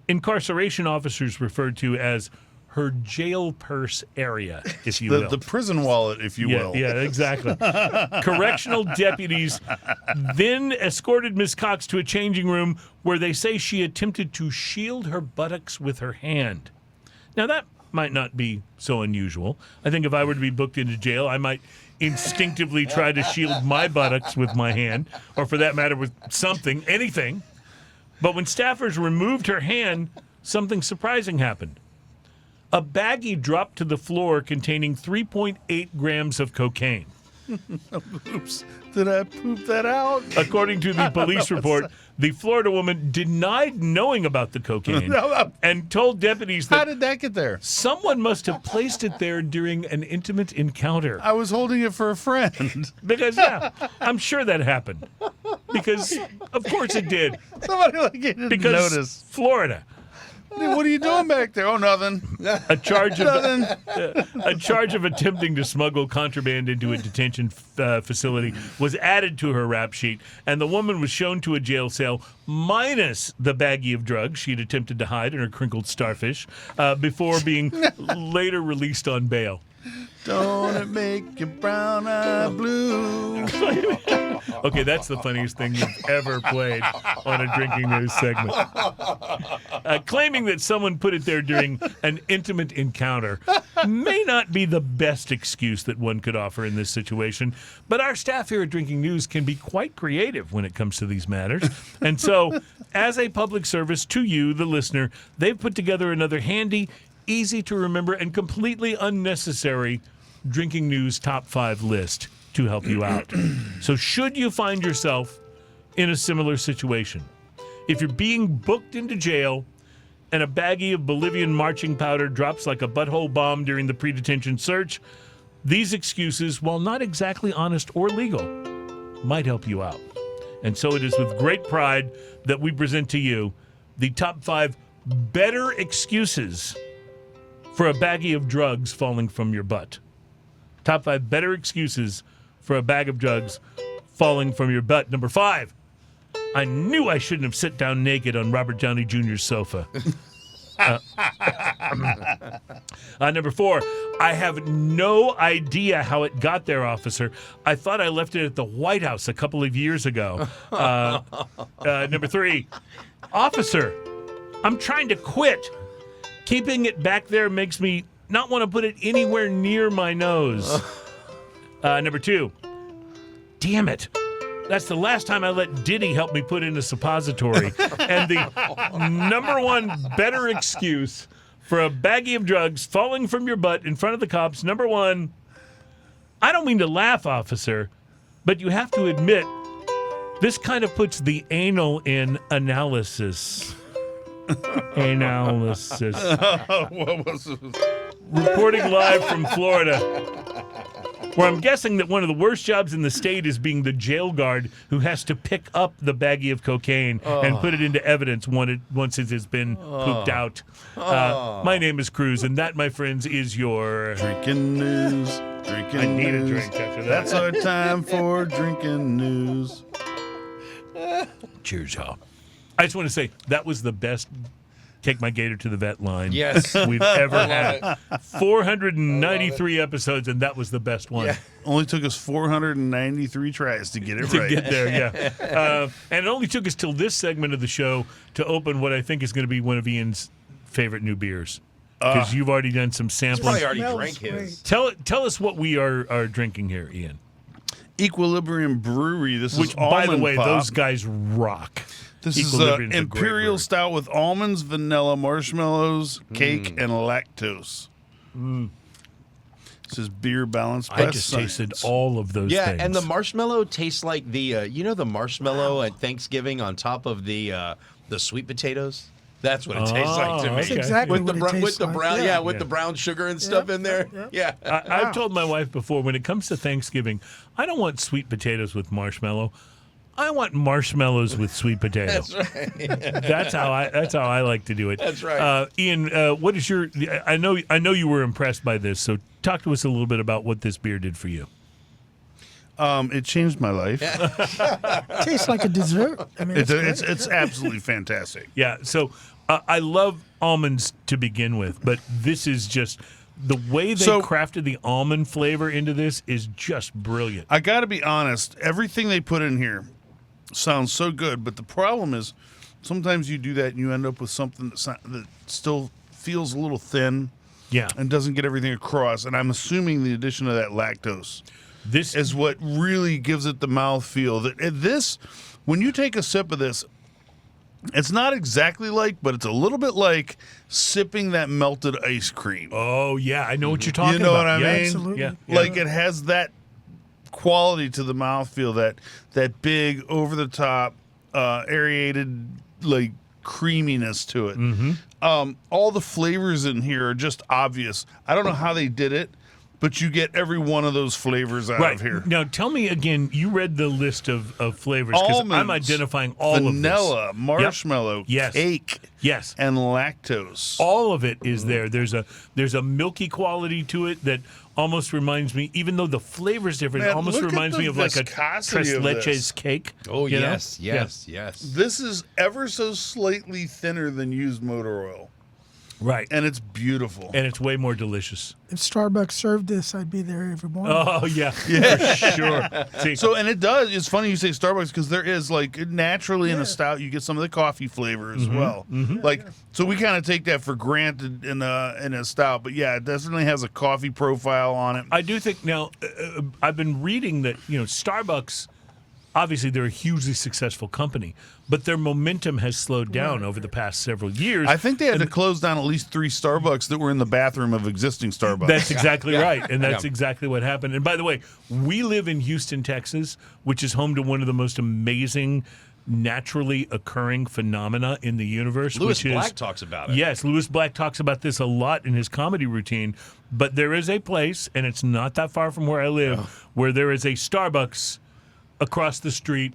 incarceration officers referred to as her jail purse area, if you will. The prison wallet, if you will. Yeah, exactly. Correctional deputies then escorted Miss Cox to a changing room where they say she attempted to shield her buttocks with her hand. Now, that might not be so unusual. I think if I were to be booked into jail, I might instinctively try to shield my buttocks with my hand, or for that matter, with something, anything. But when staffers removed her hand, something surprising happened. A baggie dropped to the floor containing 3.8 grams of cocaine. Oops. Did I poop that out? According to the police report, the Florida woman denied knowing about the cocaine and told deputies that... How did that get there? Someone must have placed it there during an intimate encounter. I was holding it for a friend. Because, I'm sure that happened. Because, of course it did. Somebody didn't notice. Florida. What are you doing back there? Oh, nothing. A charge of attempting to smuggle contraband into a detention facility was added to her rap sheet, and the woman was shown to a jail cell minus the baggie of drugs she'd attempted to hide in her crinkled starfish before being later released on bail. Don't it make your brown eye blue? Okay, that's the funniest thing you've ever played on a drinking news segment. Claiming that someone put it there during an intimate encounter may not be the best excuse that one could offer in this situation, but our staff here at Drinking News can be quite creative when it comes to these matters. And so, as a public service to you, the listener, they've put together another handy, easy to remember, and completely unnecessary Drinking News Top 5 list to help you out. So should you find yourself in a similar situation, if you're being booked into jail and a baggie of Bolivian marching powder drops like a butthole bomb during the pre-detention search, these excuses, while not exactly honest or legal, might help you out. And so it is with great pride that we present to you the top 5 better excuses for a baggie of drugs falling from your butt. Top 5 better excuses for a bag of drugs falling from your butt. Number 5, I knew I shouldn't have sit down naked on Robert Downey Jr.'s sofa. Number 4, I have no idea how it got there, officer. I thought I left it at the White House a couple of years ago. Number 3, officer, I'm trying to quit. Keeping it back there makes me not want to put it anywhere near my nose. Number 2, damn it. That's the last time I let Diddy help me put in a suppository. And the number 1 better excuse for a baggie of drugs falling from your butt in front of the cops, number 1, I don't mean to laugh, officer, but you have to admit, this kind of puts the anal in analysis. Analysis. What was this? Reporting live from Florida, where I'm guessing that one of the worst jobs in the state is being the jail guard who has to pick up the baggie of cocaine and put it into evidence once it has been pooped out. My name is Cruze, and that, my friends, is your... Drinking news. Drinking I need a news. drink after that. That's our time for drinking news. Cheers, y'all. I just want to say, that was the best Take My Gator to the Vet line we've ever had. 493 episodes, and that was the best one. Yeah. Only took us 493 tries to get it To right. get there, yeah. And it only took us till this segment of the show to open what I think is going to be one of Ian's favorite new beers. Because you've already done some sampling. Probably already Smells drank his. Tell us what we are drinking here, Ian. Equilibrium Brewery. This Which, is by the Almond way, Pop. those guys rock. This is Equilibrium's a great Imperial brewery. Stout with almonds, vanilla, marshmallows, cake, and lactose. This is beer balanced by I just science. tasted all of those things. And the marshmallow tastes like the the marshmallow at Thanksgiving on top of the sweet potatoes. That's what it tastes like to me. That's exactly With the what it tastes with the like. brown, Yeah. with the brown sugar and stuff in there. Yeah. I've told my wife before, when it comes to Thanksgiving, I don't want sweet potatoes with marshmallow. I want marshmallows with sweet potato. That's right. That's how I like to do it. That's right. Ian, what is your? I know you were impressed by this, so talk to us a little bit about what this beer did for you. It changed my life. Tastes like a dessert. I mean, It's absolutely fantastic. Yeah. So I love almonds to begin with, but this is just the way they crafted the almond flavor into this is just brilliant. I got to be honest. Everything they put in here sounds so good, but the problem is sometimes you do that and you end up with something that still feels a little thin. Yeah. And doesn't get everything across. And I'm assuming the addition of that lactose This is what really gives it the mouthfeel. This, when you take a sip of this, it's not exactly like, but it's a little bit like sipping that melted ice cream. Oh yeah, I know what you're talking about. You know what I Yeah, mean? absolutely. Yeah. Like it has that quality to the mouthfeel, that big, over the top, aerated, like creaminess to it. All the flavors in here are just obvious. I don't know how they did it, but you get every one of those flavors out of here. Now, tell me again, you read the list of flavors, because I'm Almonds, identifying all vanilla, of this. marshmallow, Yes. cake, Yes. and lactose. All of it is there. There's a milky quality to it that almost reminds me, even though the flavor's different, Man, it almost look at reminds the me of like a viscosity tres of leches this. cake. Oh, you know? yes. This is ever so slightly thinner than used motor oil, Right. and it's beautiful. And it's way more delicious. if Starbucks served this, I'd be there every morning. Oh, yeah. For sure. See, So, and it does. It's funny you say Starbucks because there is like naturally in a stout you get some of the coffee flavor as well. Like, so we kind of take that for granted in a stout, but yeah, it definitely has a coffee profile on it. I do think now, I've been reading that, Starbucks, obviously they're a hugely successful company, but their momentum has slowed down over the past several years. I think they had to close down at least 3 Starbucks that were in the bathroom of existing Starbucks. That's exactly right, and that's exactly what happened. And by the way, we live in Houston, Texas, which is home to one of the most amazing naturally occurring phenomena in the universe. Lewis which Black is, talks about it. Yes, Lewis Black talks about this a lot in his comedy routine. But there is a place, and it's not that far from where I live, where there is a Starbucks across the street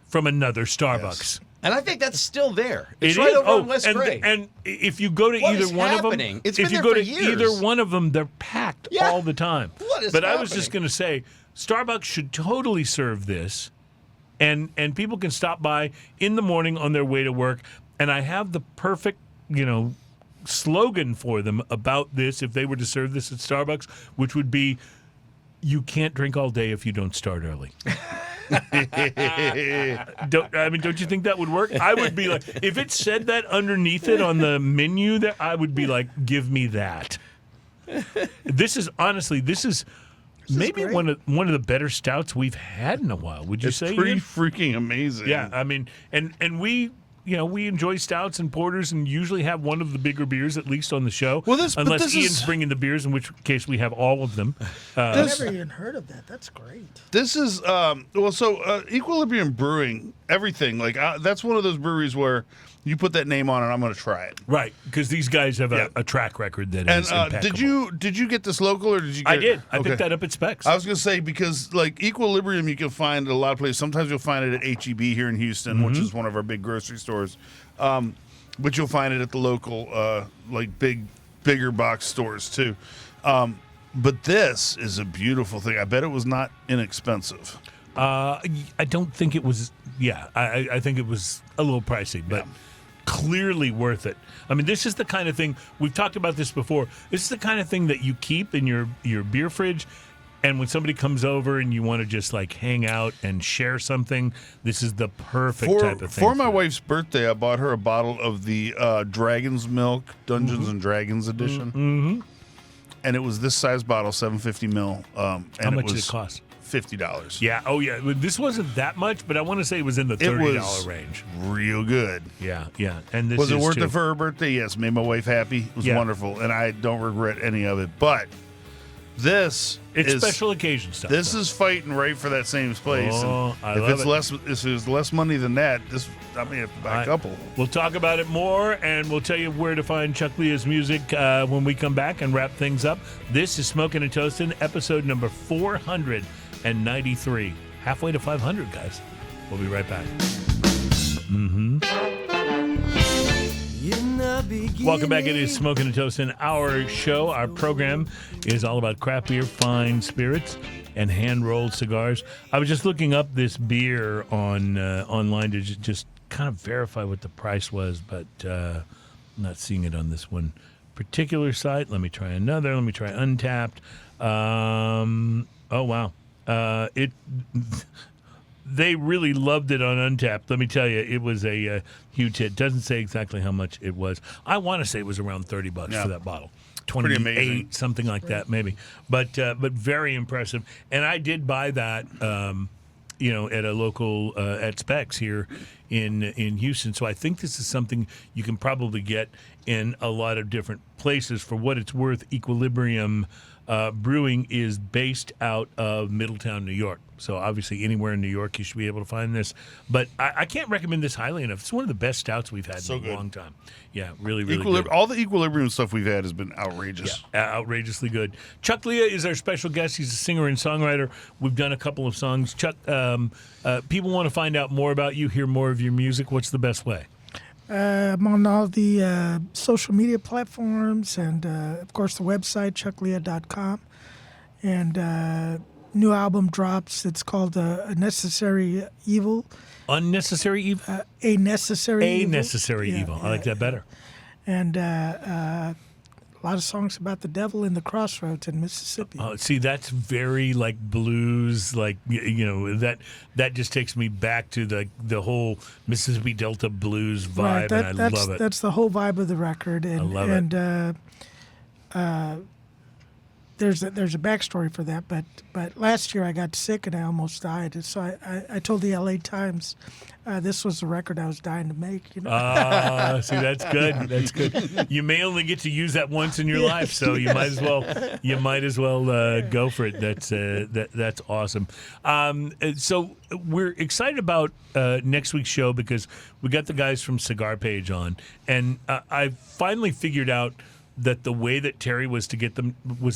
from another Starbucks. And I think that's still there. It's It right is. over on West Gray. And if you go to What either is one happening? of them, It's if been you there go to for years. either one of them, they're packed Yeah. all the time. What is But I was just happening? going to say, Starbucks should totally serve this and people can stop by in the morning on their way to work. And I have the perfect, slogan for them about this if they were to serve this at Starbucks, which would be, you can't drink all day if you don't start early. Don't you think that would work? I would be like, if it said that underneath it on the menu, there, I would be like, give me that. This is maybe one of the better stouts we've had in a while. Would you say? It's pretty Ian? freaking amazing. Yeah, I mean, and we. We enjoy stouts and porters and usually have one of the bigger beers at least on the show. Well, unless Ian's bringing the beers, in which case we have all of them. I've never even heard of that. That's great. This is Equilibrium Brewing, everything. Like that's one of those breweries where you put that name on and I'm going to try it. Right, because these guys have a track record that is impeccable. Did you get this local or did you get I did. I picked that up at Specs. I was going to say, because like Equilibrium you can find at a lot of places. Sometimes you'll find it at H-E-B here in Houston, which is one of our big grocery stores. But you'll find it at the local bigger box stores too. But this is a beautiful thing. I bet it was not inexpensive. I don't think it was. Yeah, I think it was a little pricey, but clearly worth it. I mean, this is the kind of thing, we've talked about this before. This is the kind of thing that you keep in your beer fridge, and when somebody comes over and you want to just like hang out and share something, this is the perfect type of thing. For my wife's birthday, I bought her a bottle of the Dragon's Milk Dungeons and Dragons edition. Mm-hmm. And it was this size bottle, 750 ml. And how much did it cost? $50. Yeah. Oh, yeah. This wasn't that much, but I want to say it was in the $30 range. Real good. Yeah. And this was it worth it for her birthday? Yes. Made my wife happy. It was wonderful, and I don't regret any of it. But it's special occasion stuff. This is fighting right for that same place. Oh, if it's less money than that, I may have to buy a couple. We'll talk about it more, and we'll tell you where to find Chuck Leah's music when we come back and wrap things up. This is Smokin' and Toastin', episode number 493. Halfway to 500, guys. We'll be right back. Welcome back. It is Smokin' and Toastin'. Our show, our program is all about craft beer, fine spirits, and hand-rolled cigars. I was just looking up this beer online to just kind of verify what the price was, but I'm not seeing it on this one particular site. Let me try another. Let me try Untapped. Oh, wow. They really loved it on Untapped. Let me tell you, it was a huge hit. Doesn't say exactly how much it was. I want to say it was around $30 for that bottle. 28, something like that, maybe. But very impressive. And I did buy that, at a local at Specs here in Houston. So I think this is something you can probably get in a lot of different places. For what it's worth, Equilibrium Brewing is based out of Middletown, New York. So obviously anywhere in New York you should be able to find this. But I can't recommend this highly enough. It's one of the best stouts we've had in a long time. Yeah, really, really good. All the Equilibrium stuff we've had has been outrageous. Yeah, outrageously good. Chuck Leah is our special guest. He's a singer and songwriter. We've done a couple of songs. Chuck, people want to find out more about you, hear more of your music. What's the best way? I'm on all the social media platforms and, of course, the website, chuckleah.com. And new album drops. It's called A Necessary Evil. Unnecessary Evil? A Necessary Evil. A Necessary Evil. I like that better. And a lot of songs about the devil in the crossroads in Mississippi. See, that's very like blues, like that just takes me back to the whole Mississippi Delta blues vibe, and I love it. That's the whole vibe of the record, and I love it. There's a backstory for that, but last year I got sick and I almost died. And so I told the LA Times this was the record I was dying to make. See, that's good. That's good. You may only get to use that once in your life, so you might as well go for it. That's awesome. So we're excited about next week's show because we got the guys from Cigar Page on, and I finally figured out that the way that Terry was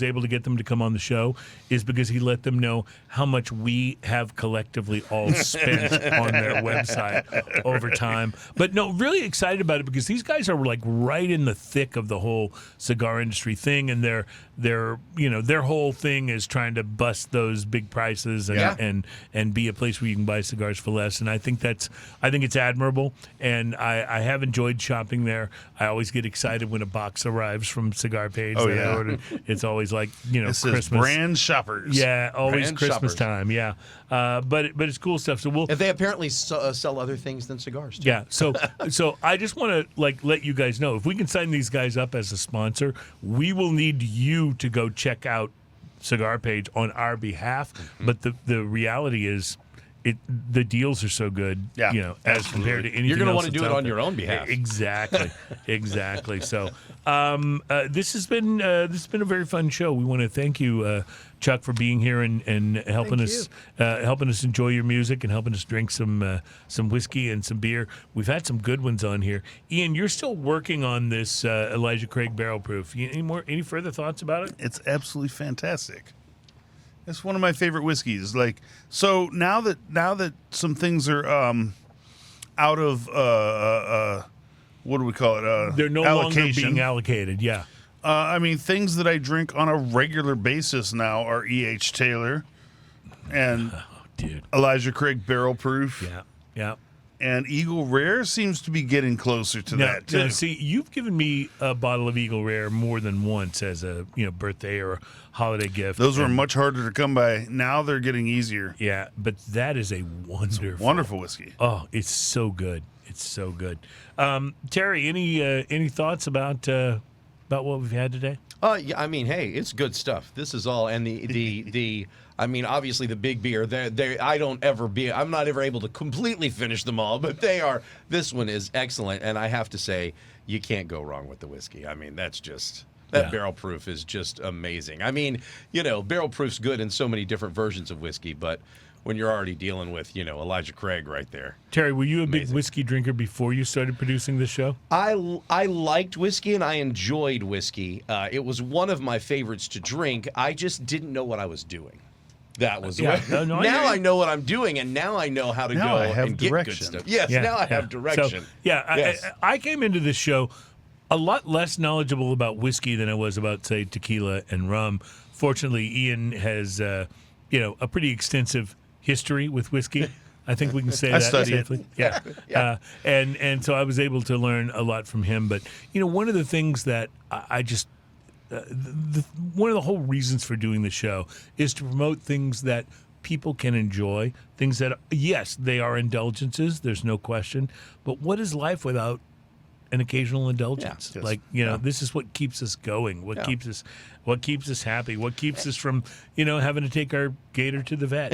able to get them to come on the show is because he let them know how much we have collectively all spent on their website over time. But no, really excited about it because these guys are like right in the thick of the whole cigar industry thing, and they're their whole thing is trying to bust those big prices and be a place where you can buy cigars for less. And I think it's admirable. And I have enjoyed shopping there. I always get excited when a box arrives from Cigar Page that I ordered. It's always like this Christmas. Is brand shoppers. Yeah, always Brand Christmas shoppers. time. Yeah, but it's cool stuff. So we'll. If they apparently sell other things than cigars, too. Yeah, so I just want to let you guys know, if we can sign these guys up as a sponsor, we will need you to go check out Cigar Page on our behalf. Mm-hmm. But the reality is, the deals are so good, as compared to anything You're going to else want to do that's it out on there. your own behalf. Exactly. So this has been a very fun show. We want to thank you, Chuck, for being here and helping us enjoy your music and helping us drink some whiskey and some beer. We've had some good ones on here. Ian, you're still working on this Elijah Craig Barrel Proof. Any further thoughts about it? It's absolutely fantastic. It's one of my favorite whiskeys. So now that some things are out of what do we call it? They're no longer being allocated. Yeah. I mean, things that I drink on a regular basis now are E.H. Taylor and Elijah Craig Barrel Proof. Yeah. And Eagle Rare seems to be getting closer to that too. Now, see, you've given me a bottle of Eagle Rare more than once as a birthday or a holiday gift. Those were much harder to come by. Now they're getting easier. Yeah, but that is a wonderful whiskey. Oh, it's so good. It's so good. Terry, any thoughts about what we've had today? Yeah, I mean, hey, it's good stuff. This is all, and the I mean, obviously the big beer. I'm not ever able to completely finish them all, but they are. This one is excellent, and I have to say, you can't go wrong with the whiskey. I mean, that's just. That barrel proof is just amazing. I mean, barrel proof's good in so many different versions of whiskey, but when you're already dealing with, Elijah Craig right there. Terry, were you a big whiskey drinker before you started producing this show? I liked whiskey and I enjoyed whiskey. It was one of my favorites to drink. I just didn't know what I was doing. That was now I know what I'm doing, and now I know how to now go I have and direction. get good stuff. Yes, now I have direction. So, I came into this show a lot less knowledgeable about whiskey than I was about, say, tequila and rum. Fortunately, Ian has, a pretty extensive history with whiskey. I think we can say that safely. Yeah. And so I was able to learn a lot from him. But, one of the things that I just one of the whole reasons for doing the show is to promote things that people can enjoy, things that, yes, they are indulgences, there's no question. But what is life without an occasional indulgence? This is what keeps us going, what keeps us happy, what keeps us from, having to take our gator to the vet.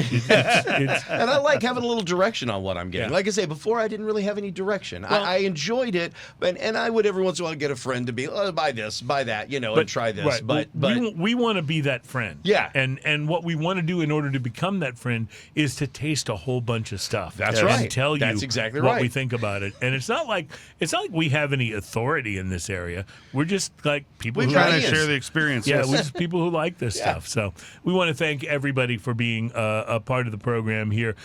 And I like having a little direction on what I'm getting. Like I say, before I didn't really have any direction. Well, I enjoyed it, and I would every once in a while get a friend to be, buy this, buy that, and try this. Right. But we want to be that friend. Yeah. And what we want to do in order to become that friend is to taste a whole bunch of stuff. That's right. And tell you That's exactly what right. we think about it. And it's not like we have any authority in this area. We're just like people who trying to share the experience. Yeah, we're just people who like this stuff. So we want to thank everybody for being a part of the program here.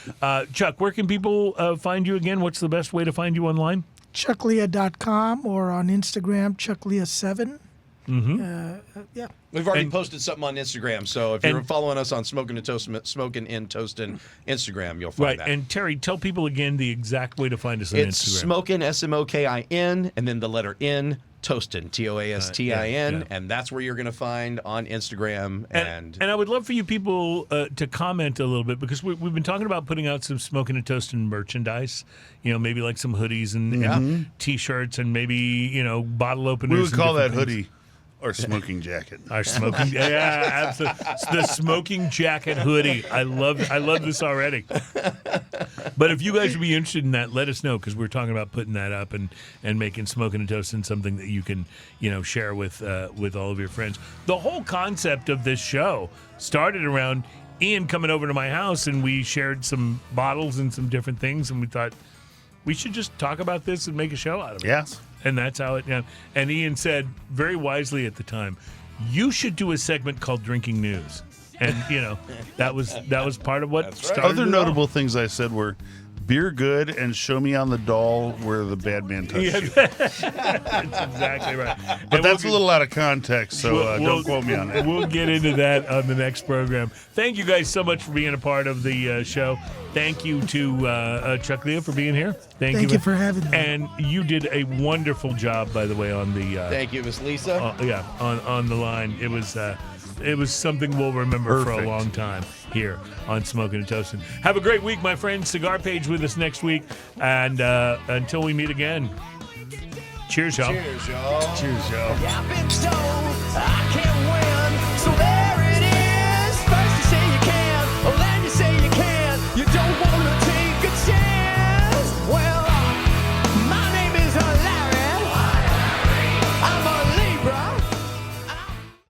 Chuck, where can people find you again? What's the best way to find you online? ChuckLeah.com or on Instagram, ChuckLeah7. Mm-hmm. We've already posted something on Instagram, so if you're following us on Smoking in Toastin Instagram, you'll find that. And Terry, tell people again the exact way to find us on Instagram. It's Smokin, SMOKIN, and then the letter N, Toastin, TOASTIN, and that's where you're going to find on Instagram. And I would love for you people to comment a little bit, because we've been talking about putting out some Smokin' and Toastin' merchandise, maybe like some hoodies and T-shirts and maybe, bottle openers. We would call that things. Hoodie. Or smoking jacket. Our smoking, yeah, absolutely. The smoking jacket hoodie. I love this already. But if you guys would be interested in that, let us know, because we're talking about putting that up and making Smoking and Toasting something that you can, share with all of your friends. The whole concept of this show started around Ian coming over to my house, and we shared some bottles and some different things, and we thought we should just talk about this and make a show out of it. Yes. And that's how it. And Ian said very wisely at the time, "You should do a segment called Drinking News." And that was part of what started. Other notable things I said were beer good and show me on the doll where the bad man touched you. That's exactly right. But that's a little out of context, so don't quote me on that. We'll get into that on the next program. Thank you guys so much for being a part of the show. Thank you to Chuck Leah for being here. Thank you for having me. And you did a wonderful job, by the way, on the Thank you, Miss Lisa. on the line. It was something we'll remember for a long time here on Smoking and Toasting. Have a great week, my friends. Cigar Page with us next week, and until we meet again, cheers, y'all. Cheers, y'all. Cheers, y'all. I've been told I can't win, so there it is. First you say you can, then you say you can't. You don't want to take a chance.